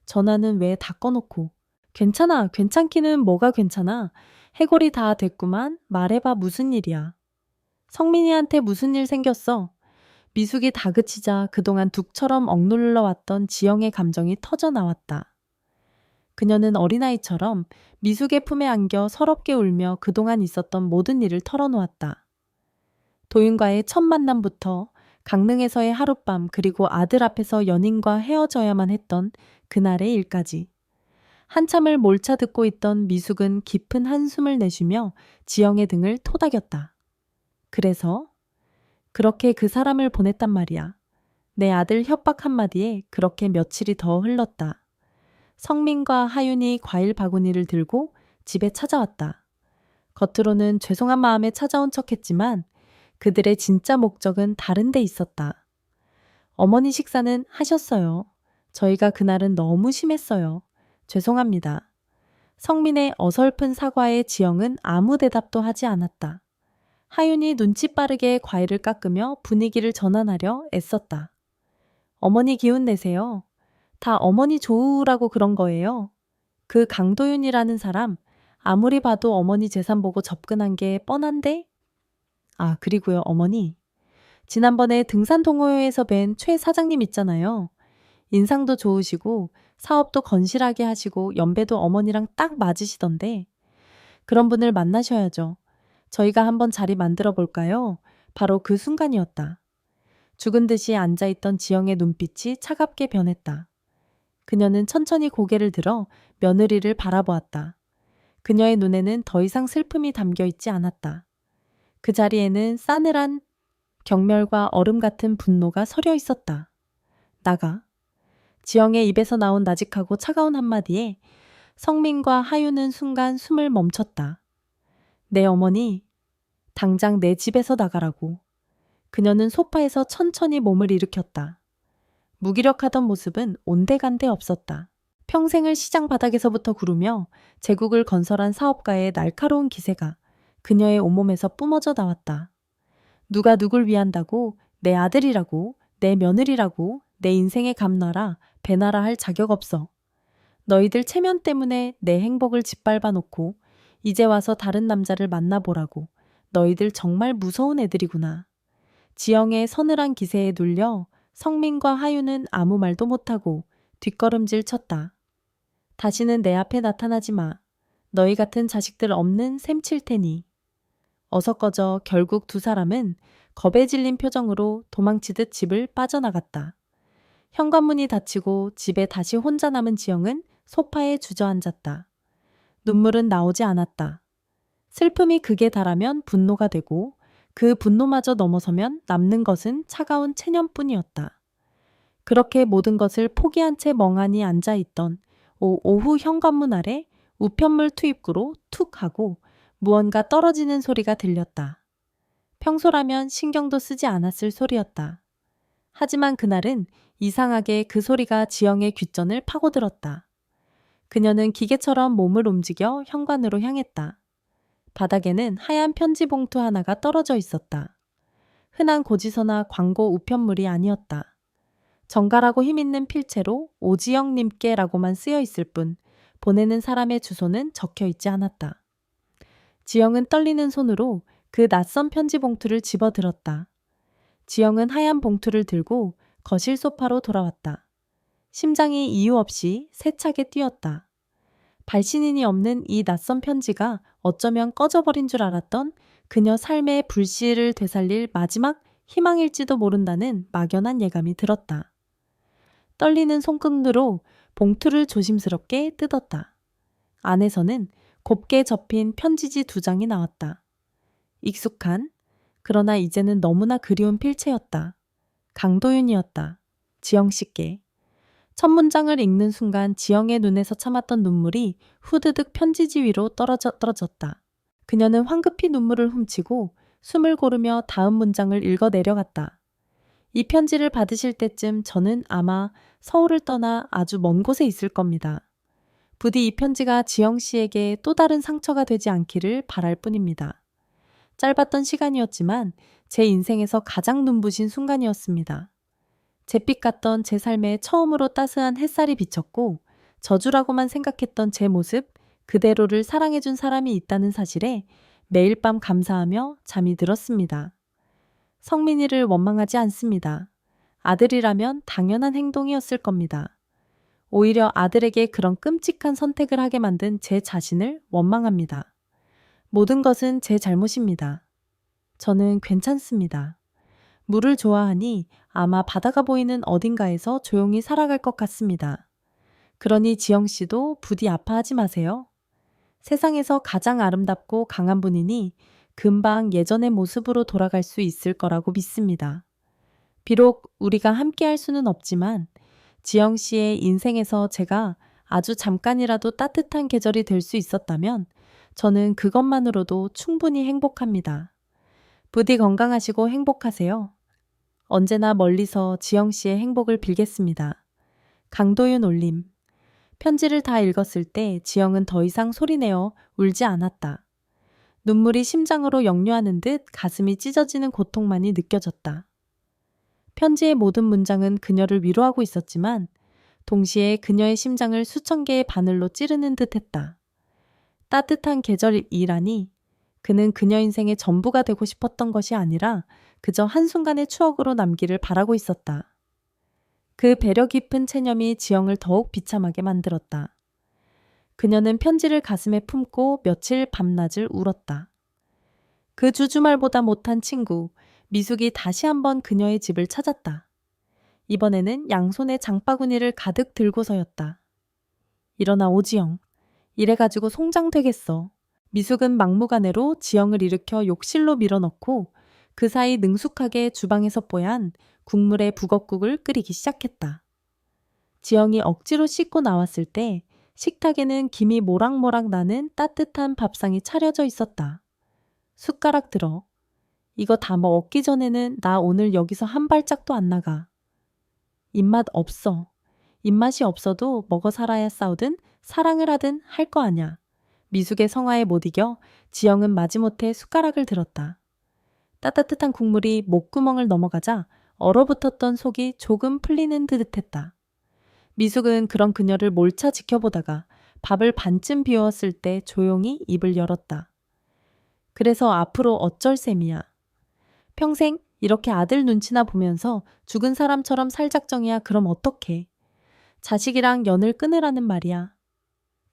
전화는 왜 다 꺼놓고. 괜찮아. 괜찮기는 뭐가 괜찮아. 해골이 다 됐구만. 말해봐 무슨 일이야. 성민이한테 무슨 일 생겼어? 미숙이 다그치자 그동안 둑처럼 억눌러 왔던 지영의 감정이 터져 나왔다. 그녀는 어린아이처럼 미숙의 품에 안겨 서럽게 울며 그동안 있었던 모든 일을 털어놓았다. 도윤과의 첫 만남부터 강릉에서의 하룻밤 그리고 아들 앞에서 연인과 헤어져야만 했던 그날의 일까지. 한참을 몰차 듣고 있던 미숙은 깊은 한숨을 내쉬며 지영의 등을 토닥였다. 그래서 그렇게 그 사람을 보냈단 말이야. 내 아들 협박 한마디에 그렇게 며칠이 더 흘렀다. 성민과 하윤이 과일 바구니를 들고 집에 찾아왔다. 겉으로는 죄송한 마음에 찾아온 척했지만 그들의 진짜 목적은 다른 데 있었다. 어머니 식사는 하셨어요. 저희가 그날은 너무 심했어요. 죄송합니다. 성민의 어설픈 사과에 지영은 아무 대답도 하지 않았다. 하윤이 눈치 빠르게 과일을 깎으며 분위기를 전환하려 애썼다. 어머니 기운 내세요. 다 어머니 좋으라고 그런 거예요. 그 강도윤이라는 사람 아무리 봐도 어머니 재산 보고 접근한 게 뻔한데? 아, 그리고요, 어머니. 지난번에 등산 동호회에서 뵌 최 사장님 있잖아요. 인상도 좋으시고 사업도 건실하게 하시고 연배도 어머니랑 딱 맞으시던데 그런 분을 만나셔야죠. 저희가 한번 자리 만들어 볼까요? 바로 그 순간이었다. 죽은 듯이 앉아있던 지영의 눈빛이 차갑게 변했다. 그녀는 천천히 고개를 들어 며느리를 바라보았다. 그녀의 눈에는 더 이상 슬픔이 담겨 있지 않았다. 그 자리에는 싸늘한 경멸과 얼음 같은 분노가 서려 있었다. 나가. 지영의 입에서 나온 나직하고 차가운 한마디에 성민과 하윤은 순간 숨을 멈췄다. 내 어머니, 당장 내 집에서 나가라고. 그녀는 소파에서 천천히 몸을 일으켰다. 무기력하던 모습은 온데간데 없었다. 평생을 시장 바닥에서부터 구르며 제국을 건설한 사업가의 날카로운 기세가 그녀의 온몸에서 뿜어져 나왔다. 누가 누굴 위한다고, 내 아들이라고, 내 며느리라고, 내 인생에 감나라, 배나라 할 자격 없어. 너희들 체면 때문에 내 행복을 짓밟아 놓고 이제 와서 다른 남자를 만나보라고. 너희들 정말 무서운 애들이구나. 지영의 서늘한 기세에 눌려 성민과 하윤은 아무 말도 못하고 뒷걸음질 쳤다. 다시는 내 앞에 나타나지 마. 너희 같은 자식들 없는 셈 칠 테니. 어서 꺼져. 결국 두 사람은 겁에 질린 표정으로 도망치듯 집을 빠져나갔다. 현관문이 닫히고 집에 다시 혼자 남은 지영은 소파에 주저앉았다. 눈물은 나오지 않았다. 슬픔이 극에 달하면 분노가 되고 그 분노마저 넘어서면 남는 것은 차가운 체념뿐이었다. 그렇게 모든 것을 포기한 채 멍하니 앉아있던 오후 현관문 아래 우편물 투입구로 툭 하고 무언가 떨어지는 소리가 들렸다. 평소라면 신경도 쓰지 않았을 소리였다. 하지만 그날은 이상하게 그 소리가 지영의 귓전을 파고들었다. 그녀는 기계처럼 몸을 움직여 현관으로 향했다. 바닥에는 하얀 편지 봉투 하나가 떨어져 있었다. 흔한 고지서나 광고 우편물이 아니었다. 정갈하고 힘있는 필체로 오지영님께라고만 쓰여 있을 뿐 보내는 사람의 주소는 적혀 있지 않았다. 지영은 떨리는 손으로 그 낯선 편지 봉투를 집어들었다. 지영은 하얀 봉투를 들고 거실 소파로 돌아왔다. 심장이 이유 없이 세차게 뛰었다. 발신인이 없는 이 낯선 편지가 어쩌면 꺼져버린 줄 알았던 그녀 삶의 불씨를 되살릴 마지막 희망일지도 모른다는 막연한 예감이 들었다. 떨리는 손끝으로 봉투를 조심스럽게 뜯었다. 안에서는 곱게 접힌 편지지 2장이 나왔다. 익숙한, 그러나 이제는 너무나 그리운 필체였다. 강도윤이었다. 지영 씨께. 첫 문장을 읽는 순간 지영의 눈에서 참았던 눈물이 후드득 편지지 위로 떨어졌다. 그녀는 황급히 눈물을 훔치고 숨을 고르며 다음 문장을 읽어 내려갔다. 이 편지를 받으실 때쯤 저는 아마 서울을 떠나 아주 먼 곳에 있을 겁니다. 부디 이 편지가 지영 씨에게 또 다른 상처가 되지 않기를 바랄 뿐입니다. 짧았던 시간이었지만 제 인생에서 가장 눈부신 순간이었습니다. 잿빛 같던 제 삶에 처음으로 따스한 햇살이 비쳤고 저주라고만 생각했던 제 모습 그대로를 사랑해준 사람이 있다는 사실에 매일 밤 감사하며 잠이 들었습니다. 성민이를 원망하지 않습니다. 아들이라면 당연한 행동이었을 겁니다. 오히려 아들에게 그런 끔찍한 선택을 하게 만든 제 자신을 원망합니다. 모든 것은 제 잘못입니다. 저는 괜찮습니다. 물을 좋아하니 아마 바다가 보이는 어딘가에서 조용히 살아갈 것 같습니다. 그러니 지영 씨도 부디 아파하지 마세요. 세상에서 가장 아름답고 강한 분이니 금방 예전의 모습으로 돌아갈 수 있을 거라고 믿습니다. 비록 우리가 함께 할 수는 없지만 지영 씨의 인생에서 제가 아주 잠깐이라도 따뜻한 계절이 될 수 있었다면 저는 그것만으로도 충분히 행복합니다. 부디 건강하시고 행복하세요. 언제나 멀리서 지영 씨의 행복을 빌겠습니다. 강도윤 올림. 편지를 다 읽었을 때 지영은 더 이상 소리내어 울지 않았다. 눈물이 심장으로 역류하는 듯 가슴이 찢어지는 고통만이 느껴졌다. 편지의 모든 문장은 그녀를 위로하고 있었지만 동시에 그녀의 심장을 수천 개의 바늘로 찌르는 듯했다. 따뜻한 계절이라니 그는 그녀 인생의 전부가 되고 싶었던 것이 아니라 그저 한순간의 추억으로 남기를 바라고 있었다. 그 배려 깊은 체념이 지영을 더욱 비참하게 만들었다. 그녀는 편지를 가슴에 품고 며칠 밤낮을 울었다. 그 주주말보다 못한 친구 미숙이 다시 한번 그녀의 집을 찾았다. 이번에는 양손에 장바구니를 가득 들고서였다. 일어나 오지영. 이래가지고 송장되겠어. 미숙은 막무가내로 지영을 일으켜 욕실로 밀어넣고 그 사이 능숙하게 주방에서 뽀얀 국물에 북엇국을 끓이기 시작했다. 지영이 억지로 씻고 나왔을 때 식탁에는 김이 모락모락 나는 따뜻한 밥상이 차려져 있었다. 숟가락 들어. 이거 다 먹기 전에는 나 오늘 여기서 한 발짝도 안 나가. 입맛 없어. 입맛이 없어도 먹어 살아야 싸우든 사랑을 하든 할 거 아냐. 미숙의 성화에 못 이겨 지영은 마지못해 숟가락을 들었다. 따뜻한 국물이 목구멍을 넘어가자 얼어붙었던 속이 조금 풀리는 듯했다. 미숙은 그런 그녀를 몰차 지켜보다가 밥을 반쯤 비웠을 때 조용히 입을 열었다. 그래서 앞으로 어쩔 셈이야. 평생 이렇게 아들 눈치나 보면서 죽은 사람처럼 살 작정이야. 그럼 어떡해. 자식이랑 연을 끊으라는 말이야.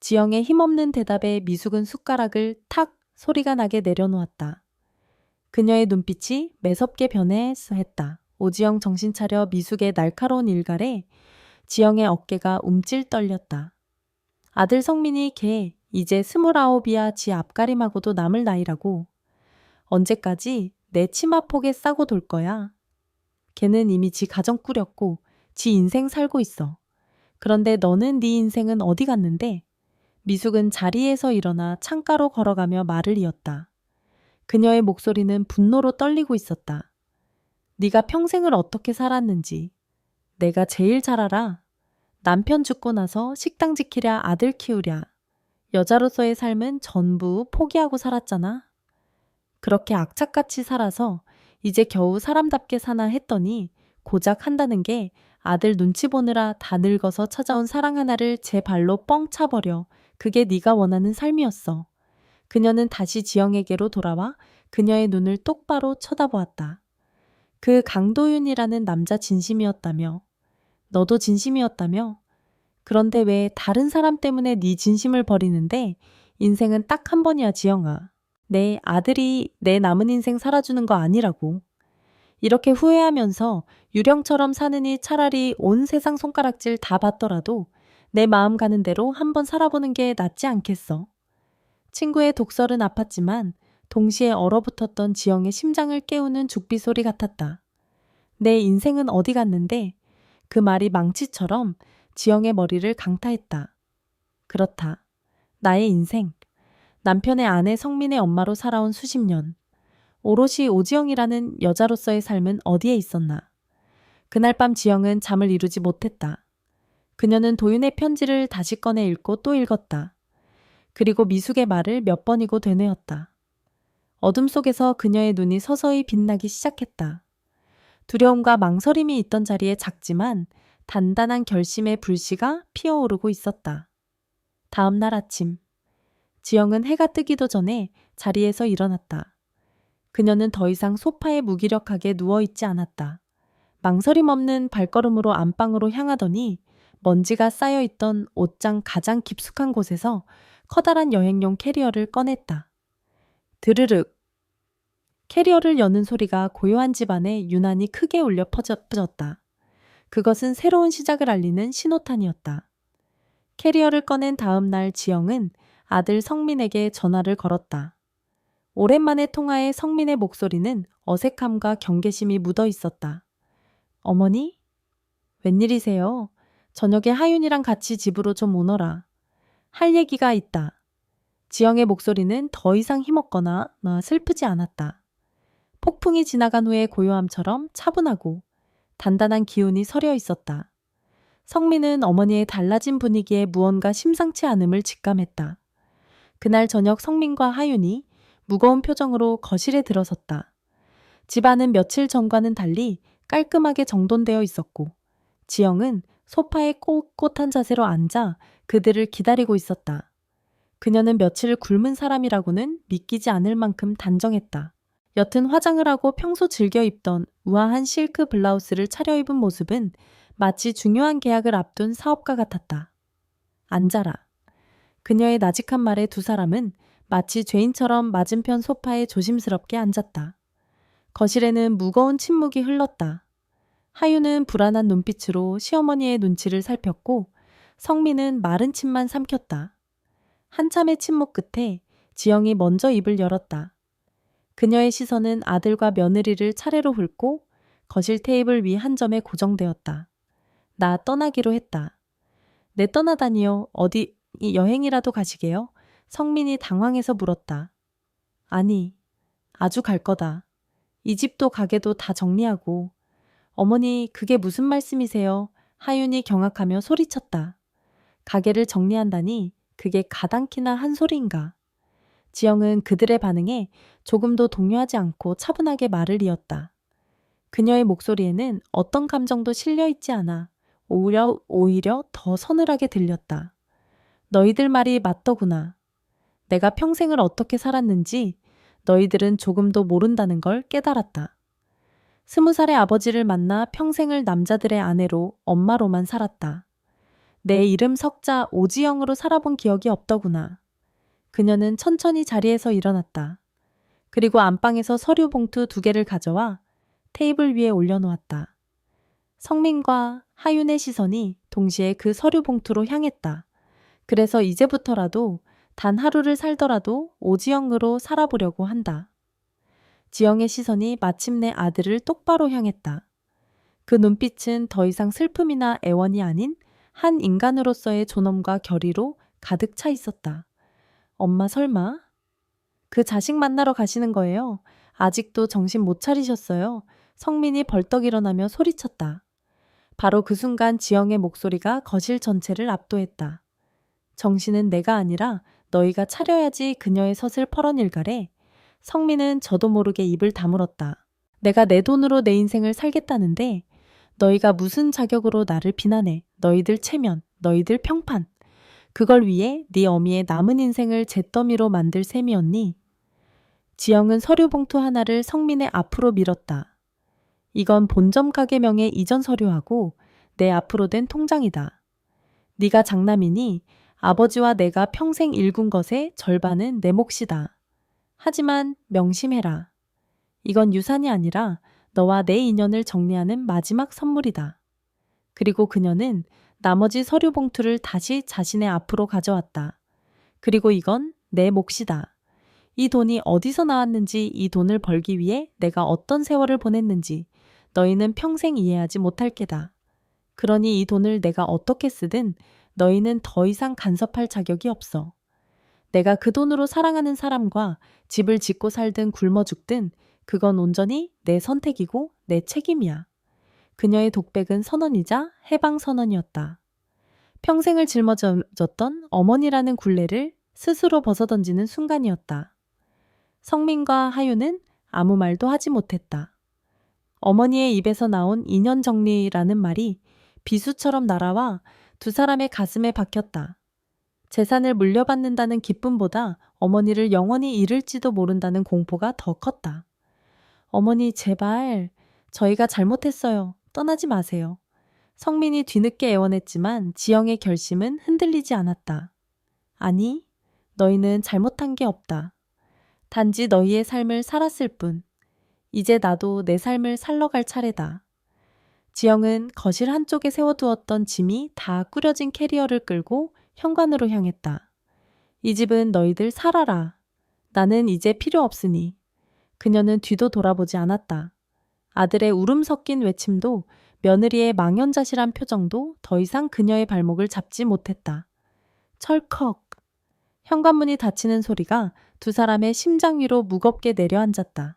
지영의 힘없는 대답에 미숙은 숟가락을 탁 소리가 나게 내려놓았다. 그녀의 눈빛이 매섭게 변했다. 오지영 정신 차려 미숙의 날카로운 일갈에 지영의 어깨가 움찔 떨렸다. 아들 성민이 걔 이제 29이야. 지 앞가림하고도 남을 나이라고. 언제까지 내 치마폭에 싸고 돌 거야. 걔는 이미 지 가정 꾸렸고 지 인생 살고 있어. 그런데 너는 네 인생은 어디 갔는데? 미숙은 자리에서 일어나 창가로 걸어가며 말을 이었다. 그녀의 목소리는 분노로 떨리고 있었다. 네가 평생을 어떻게 살았는지 내가 제일 잘 알아. 남편 죽고 나서 식당 지키랴 아들 키우랴. 여자로서의 삶은 전부 포기하고 살았잖아. 그렇게 악착같이 살아서 이제 겨우 사람답게 사나 했더니 고작 한다는 게 아들 눈치 보느라 다 늙어서 찾아온 사랑 하나를 제 발로 뻥 차버려. 그게 네가 원하는 삶이었어. 그녀는 다시 지영에게로 돌아와 그녀의 눈을 똑바로 쳐다보았다. 그 강도윤이라는 남자 진심이었다며. 너도 진심이었다며. 그런데 왜 다른 사람 때문에 네 진심을 버리는데 인생은 딱 한 번이야 지영아. 내 아들이 내 남은 인생 살아주는 거 아니라고. 이렇게 후회하면서 유령처럼 사느니 차라리 온 세상 손가락질 다 받더라도 내 마음 가는 대로 한번 살아보는 게 낫지 않겠어. 친구의 독설은 아팠지만 동시에 얼어붙었던 지영의 심장을 깨우는 죽비 소리 같았다. 내 인생은 어디 갔는데? 그 말이 망치처럼 지영의 머리를 강타했다. 그렇다. 나의 인생. 남편의 아내 성민의 엄마로 살아온 수십 년. 오롯이 오지영이라는 여자로서의 삶은 어디에 있었나. 그날 밤 지영은 잠을 이루지 못했다. 그녀는 도윤의 편지를 다시 꺼내 읽고 또 읽었다. 그리고 미숙의 말을 몇 번이고 되뇌었다. 어둠 속에서 그녀의 눈이 서서히 빛나기 시작했다. 두려움과 망설임이 있던 자리에 작지만 단단한 결심의 불씨가 피어오르고 있었다. 다음 날 아침, 지영은 해가 뜨기도 전에 자리에서 일어났다. 그녀는 더 이상 소파에 무기력하게 누워있지 않았다. 망설임 없는 발걸음으로 안방으로 향하더니 먼지가 쌓여있던 옷장 가장 깊숙한 곳에서 커다란 여행용 캐리어를 꺼냈다. 드르륵. 캐리어를 여는 소리가 고요한 집안에 유난히 크게 울려 퍼졌다. 그것은 새로운 시작을 알리는 신호탄이었다. 캐리어를 꺼낸 다음 날 지영은 아들 성민에게 전화를 걸었다. 오랜만에 통화에 성민의 목소리는 어색함과 경계심이 묻어 있었다. 어머니? 웬일이세요? 저녁에 하윤이랑 같이 집으로 좀 오너라. 할 얘기가 있다. 지영의 목소리는 더 이상 힘없거나 슬프지 않았다. 폭풍이 지나간 후의 고요함처럼 차분하고 단단한 기운이 서려 있었다. 성민은 어머니의 달라진 분위기에 무언가 심상치 않음을 직감했다. 그날 저녁 성민과 하윤이 무거운 표정으로 거실에 들어섰다. 집안은 며칠 전과는 달리 깔끔하게 정돈되어 있었고 지영은 소파에 꼿꼿한 자세로 앉아 그들을 기다리고 있었다. 그녀는 며칠 굶은 사람이라고는 믿기지 않을 만큼 단정했다. 옅은 화장을 하고 평소 즐겨 입던 우아한 실크 블라우스를 차려입은 모습은 마치 중요한 계약을 앞둔 사업가 같았다. 앉아라. 그녀의 나직한 말에 두 사람은 마치 죄인처럼 맞은편 소파에 조심스럽게 앉았다. 거실에는 무거운 침묵이 흘렀다. 하윤은 불안한 눈빛으로 시어머니의 눈치를 살폈고 성민은 마른 침만 삼켰다. 한참의 침묵 끝에 지영이 먼저 입을 열었다. 그녀의 시선은 아들과 며느리를 차례로 훑고 거실 테이블 위 한 점에 고정되었다. 나 떠나기로 했다. 내 떠나다니요. 어디 여행이라도 가시게요? 성민이 당황해서 물었다. 아니, 아주 갈 거다. 이 집도 가게도 다 정리하고. 어머니, 그게 무슨 말씀이세요? 하윤이 경악하며 소리쳤다. 가게를 정리한다니 그게 가당키나 한 소리인가. 지영은 그들의 반응에 조금도 동요하지 않고 차분하게 말을 이었다. 그녀의 목소리에는 어떤 감정도 실려 있지 않아 오히려 더 서늘하게 들렸다. 너희들 말이 맞더구나. 내가 평생을 어떻게 살았는지 너희들은 조금도 모른다는 걸 깨달았다. 20살의 아버지를 만나 평생을 남자들의 아내로 엄마로만 살았다. 내 이름 석자 오지영으로 살아본 기억이 없더구나. 그녀는 천천히 자리에서 일어났다. 그리고 안방에서 서류 봉투 2개를 가져와 테이블 위에 올려놓았다. 성민과 하윤의 시선이 동시에 그 서류 봉투로 향했다. 그래서 이제부터라도 단 하루를 살더라도 오지영으로 살아보려고 한다. 지영의 시선이 마침내 아들을 똑바로 향했다. 그 눈빛은 더 이상 슬픔이나 애원이 아닌 한 인간으로서의 존엄과 결의로 가득 차 있었다. 엄마 설마? 그 자식 만나러 가시는 거예요? 아직도 정신 못 차리셨어요? 성민이 벌떡 일어나며 소리쳤다. 바로 그 순간 지영의 목소리가 거실 전체를 압도했다. 정신은 내가 아니라 너희가 차려야지. 그녀의 섯을 펄어닐가래. 성민은 저도 모르게 입을 다물었다. 내가 내 돈으로 내 인생을 살겠다는데 너희가 무슨 자격으로 나를 비난해. 너희들 체면, 너희들 평판. 그걸 위해 네 어미의 남은 인생을 잿더미로 만들 셈이었니? 지영은 서류 봉투 하나를 성민의 앞으로 밀었다. 이건 본점 가게명의 이전 서류하고 내 앞으로 된 통장이다. 네가 장남이니 아버지와 내가 평생 일군 것의 절반은 내 몫이다. 하지만 명심해라. 이건 유산이 아니라 너와 내 인연을 정리하는 마지막 선물이다. 그리고 그녀는 나머지 서류 봉투를 다시 자신의 앞으로 가져왔다. 그리고 이건 내 몫이다. 이 돈이 어디서 나왔는지, 이 돈을 벌기 위해 내가 어떤 세월을 보냈는지 너희는 평생 이해하지 못할 게다. 그러니 이 돈을 내가 어떻게 쓰든 너희는 더 이상 간섭할 자격이 없어. 내가 그 돈으로 사랑하는 사람과 집을 짓고 살든 굶어 죽든 그건 온전히 내 선택이고 내 책임이야. 그녀의 독백은 선언이자 해방 선언이었다. 평생을 짊어졌던 어머니라는 굴레를 스스로 벗어던지는 순간이었다. 성민과 하윤은 아무 말도 하지 못했다. 어머니의 입에서 나온 인연 정리라는 말이 비수처럼 날아와 두 사람의 가슴에 박혔다. 재산을 물려받는다는 기쁨보다 어머니를 영원히 잃을지도 모른다는 공포가 더 컸다. 어머니 제발 저희가 잘못했어요. 떠나지 마세요. 성민이 뒤늦게 애원했지만 지영의 결심은 흔들리지 않았다. 아니, 너희는 잘못한 게 없다. 단지 너희의 삶을 살았을 뿐. 이제 나도 내 삶을 살러갈 차례다. 지영은 거실 한쪽에 세워두었던 짐이 다 꾸려진 캐리어를 끌고 현관으로 향했다. 이 집은 너희들 살아라. 나는 이제 필요 없으니. 그녀는 뒤도 돌아보지 않았다. 아들의 울음 섞인 외침도 며느리의 망연자실한 표정도 더 이상 그녀의 발목을 잡지 못했다. 철컥. 현관문이 닫히는 소리가 두 사람의 심장 위로 무겁게 내려앉았다.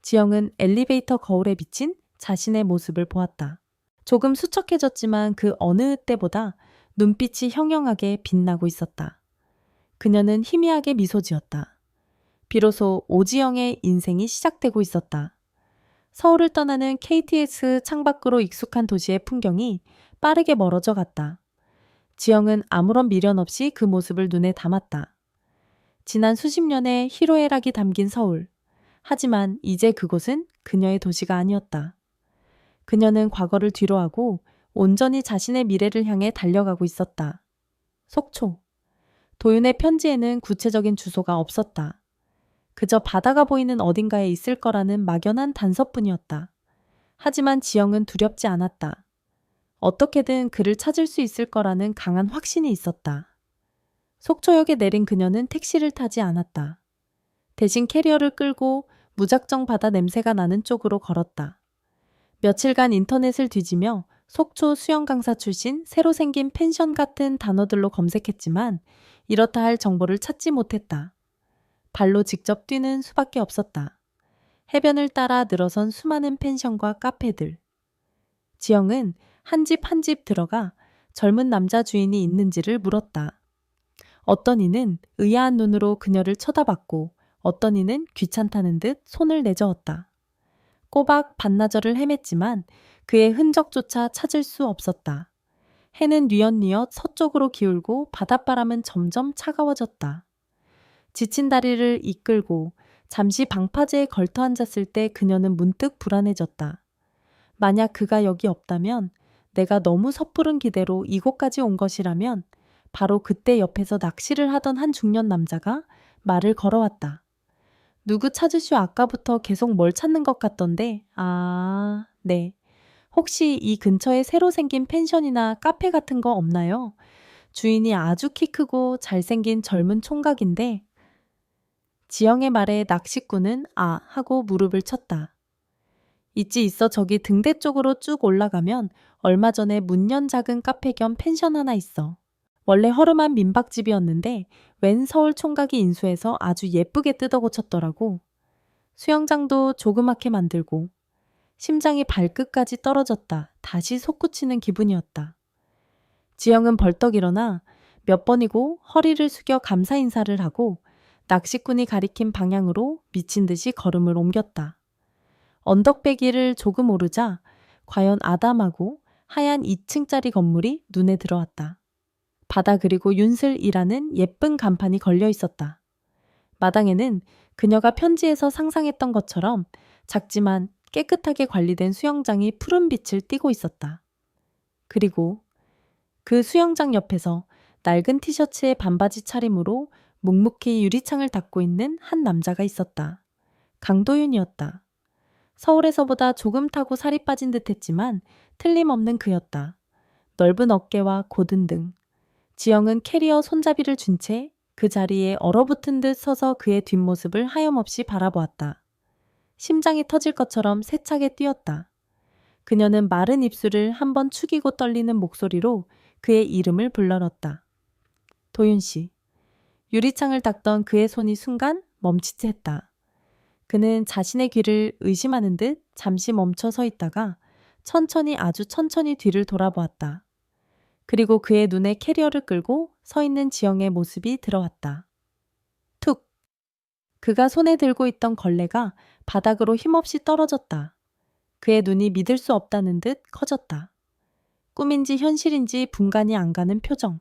지영은 엘리베이터 거울에 비친 자신의 모습을 보았다. 조금 수척해졌지만 그 어느 때보다 눈빛이 형형하게 빛나고 있었다. 그녀는 희미하게 미소 지었다. 비로소 오지영의 인생이 시작되고 있었다. 서울을 떠나는 KTX 창밖으로 익숙한 도시의 풍경이 빠르게 멀어져 갔다. 지영은 아무런 미련 없이 그 모습을 눈에 담았다. 지난 수십 년의 희로애락이 담긴 서울. 하지만 이제 그곳은 그녀의 도시가 아니었다. 그녀는 과거를 뒤로하고 온전히 자신의 미래를 향해 달려가고 있었다. 속초. 도윤의 편지에는 구체적인 주소가 없었다. 그저 바다가 보이는 어딘가에 있을 거라는 막연한 단서뿐이었다. 하지만 지영은 두렵지 않았다. 어떻게든 그를 찾을 수 있을 거라는 강한 확신이 있었다. 속초역에 내린 그녀는 택시를 타지 않았다. 대신 캐리어를 끌고 무작정 바다 냄새가 나는 쪽으로 걸었다. 며칠간 인터넷을 뒤지며 속초 수영 강사 출신 새로 생긴 펜션 같은 단어들로 검색했지만 이렇다 할 정보를 찾지 못했다. 발로 직접 뛰는 수밖에 없었다. 해변을 따라 늘어선 수많은 펜션과 카페들. 지영은 한 집 한 집 들어가 젊은 남자 주인이 있는지를 물었다. 어떤 이는 의아한 눈으로 그녀를 쳐다봤고 어떤 이는 귀찮다는 듯 손을 내저었다. 꼬박 반나절을 헤맸지만 그의 흔적조차 찾을 수 없었다. 해는 뉘엿뉘엿 서쪽으로 기울고 바닷바람은 점점 차가워졌다. 지친 다리를 이끌고 잠시 방파제에 걸터 앉았을 때 그녀는 문득 불안해졌다. 만약 그가 여기 없다면, 내가 너무 섣부른 기대로 이곳까지 온 것이라면 바로 그때 옆에서 낚시를 하던 한 중년 남자가 말을 걸어왔다. 누구 찾으시오? 아까부터 계속 뭘 찾는 것 같던데. 아, 네. 혹시 이 근처에 새로 생긴 펜션이나 카페 같은 거 없나요? 주인이 아주 키 크고 잘생긴 젊은 총각인데. 지영의 말에 낚시꾼은 아 하고 무릎을 쳤다. 있지 있어. 저기 등대 쪽으로 쭉 올라가면 얼마 전에 문 연 작은 카페 겸 펜션 하나 있어. 원래 허름한 민박집이었는데 웬 서울 총각이 인수해서 아주 예쁘게 뜯어 고쳤더라고. 수영장도 조그맣게 만들고. 심장이 발끝까지 떨어졌다. 다시 솟구치는 기분이었다. 지영은 벌떡 일어나 몇 번이고 허리를 숙여 감사 인사를 하고 낚시꾼이 가리킨 방향으로 미친 듯이 걸음을 옮겼다. 언덕배기를 조금 오르자 과연 아담하고 하얀 2층짜리 건물이 눈에 들어왔다. 바다 그리고 윤슬이라는 예쁜 간판이 걸려 있었다. 마당에는 그녀가 편지에서 상상했던 것처럼 작지만 깨끗하게 관리된 수영장이 푸른 빛을 띠고 있었다. 그리고 그 수영장 옆에서 낡은 티셔츠에 반바지 차림으로 묵묵히 유리창을 닦고 있는 한 남자가 있었다. 강도윤이었다. 서울에서보다 조금 타고 살이 빠진 듯했지만 틀림없는 그였다. 넓은 어깨와 곧은 등. 지영은 캐리어 손잡이를 준 채 그 자리에 얼어붙은 듯 서서 그의 뒷모습을 하염없이 바라보았다. 심장이 터질 것처럼 세차게 뛰었다. 그녀는 마른 입술을 한번 축이고 떨리는 목소리로 그의 이름을 불러넣었다. 도윤 씨. 유리창을 닦던 그의 손이 순간 멈칫했다. 그는 자신의 귀를 의심하는 듯 잠시 멈춰 서 있다가 천천히 아주 천천히 뒤를 돌아보았다. 그리고 그의 눈에 캐리어를 끌고 서 있는 지영의 모습이 들어왔다. 툭! 그가 손에 들고 있던 걸레가 바닥으로 힘없이 떨어졌다. 그의 눈이 믿을 수 없다는 듯 커졌다. 꿈인지 현실인지 분간이 안 가는 표정.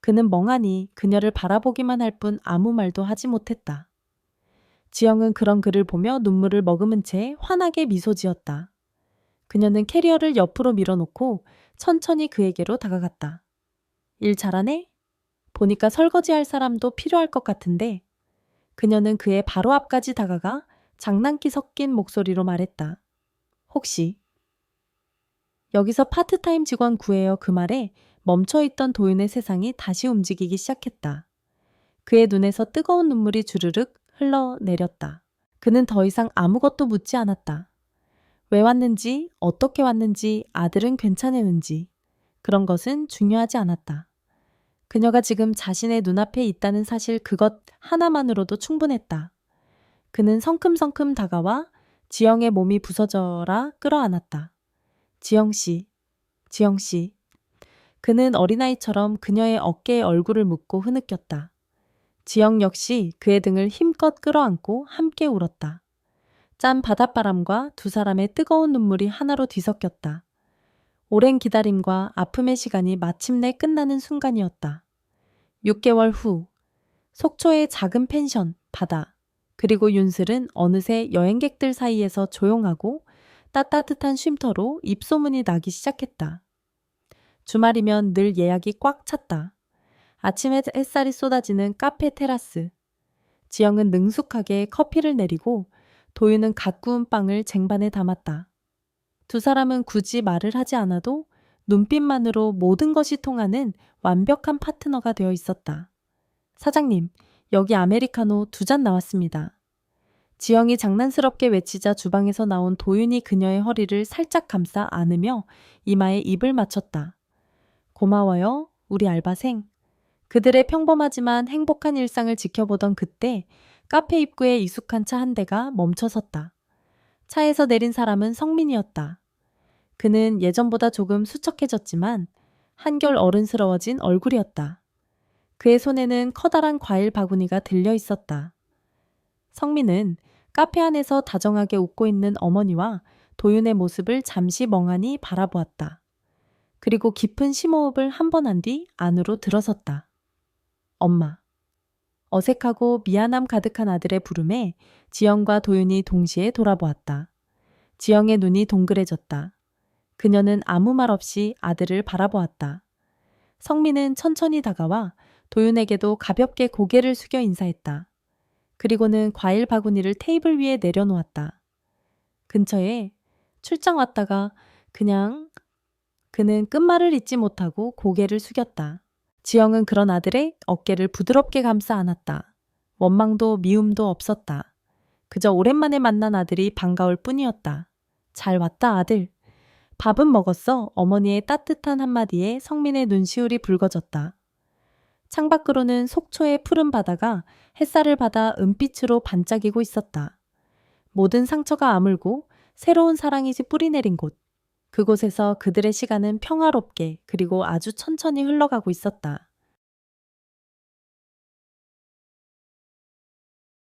그는 멍하니 그녀를 바라보기만 할 뿐 아무 말도 하지 못했다. 지영은 그런 그를 보며 눈물을 머금은 채 환하게 미소 지었다. 그녀는 캐리어를 옆으로 밀어놓고 천천히 그에게로 다가갔다. 일 잘하네? 보니까 설거지할 사람도 필요할 것 같은데. 그녀는 그의 바로 앞까지 다가가 장난기 섞인 목소리로 말했다. 혹시 여기서 파트타임 직원 구해요. 그 말에 멈춰있던 도윤의 세상이 다시 움직이기 시작했다. 그의 눈에서 뜨거운 눈물이 주르륵 흘러내렸다. 그는 더 이상 아무것도 묻지 않았다. 왜 왔는지, 어떻게 왔는지, 아들은 괜찮았는지 그런 것은 중요하지 않았다. 그녀가 지금 자신의 눈앞에 있다는 사실 그것 하나만으로도 충분했다. 그는 성큼성큼 다가와 지영의 몸이 부서져라 끌어안았다. 지영씨, 지영씨. 그는 어린아이처럼 그녀의 어깨에 얼굴을 묻고 흐느꼈다. 지영 역시 그의 등을 힘껏 끌어안고 함께 울었다. 짠 바닷바람과 두 사람의 뜨거운 눈물이 하나로 뒤섞였다. 오랜 기다림과 아픔의 시간이 마침내 끝나는 순간이었다. 6개월 후, 속초의 작은 펜션, 바다, 그리고 윤슬은 어느새 여행객들 사이에서 조용하고 따뜻한 쉼터로 입소문이 나기 시작했다. 주말이면 늘 예약이 꽉 찼다. 아침에 햇살이 쏟아지는 카페 테라스. 지영은 능숙하게 커피를 내리고 도윤은 갓 구운 빵을 쟁반에 담았다. 두 사람은 굳이 말을 하지 않아도 눈빛만으로 모든 것이 통하는 완벽한 파트너가 되어 있었다. 사장님, 여기 아메리카노 2잔 나왔습니다. 지영이 장난스럽게 외치자 주방에서 나온 도윤이 그녀의 허리를 살짝 감싸 안으며 이마에 입을 맞췄다. 고마워요, 우리 알바생. 그들의 평범하지만 행복한 일상을 지켜보던 그때 카페 입구에 익숙한 차 한 대가 멈춰섰다. 차에서 내린 사람은 성민이었다. 그는 예전보다 조금 수척해졌지만 한결 어른스러워진 얼굴이었다. 그의 손에는 커다란 과일 바구니가 들려 있었다. 성민은 카페 안에서 다정하게 웃고 있는 어머니와 도윤의 모습을 잠시 멍하니 바라보았다. 그리고 깊은 심호흡을 한 번 한 뒤 안으로 들어섰다. 엄마. 어색하고 미안함 가득한 아들의 부름에 지영과 도윤이 동시에 돌아보았다. 지영의 눈이 동그래졌다. 그녀는 아무 말 없이 아들을 바라보았다. 성민은 천천히 다가와 도윤에게도 가볍게 고개를 숙여 인사했다. 그리고는 과일 바구니를 테이블 위에 내려놓았다. 근처에 출장 왔다가 그는 끝말을 잇지 못하고 고개를 숙였다. 지영은 그런 아들의 어깨를 부드럽게 감싸 안았다. 원망도 미움도 없었다. 그저 오랜만에 만난 아들이 반가울 뿐이었다. 잘 왔다 아들. 밥은 먹었어? 어머니의 따뜻한 한마디에 성민의 눈시울이 붉어졌다. 창밖으로는 속초의 푸른 바다가 햇살을 받아 은빛으로 반짝이고 있었다. 모든 상처가 아물고 새로운 사랑이 뿌리내린 곳. 그곳에서 그들의 시간은 평화롭게 그리고 아주 천천히 흘러가고 있었다.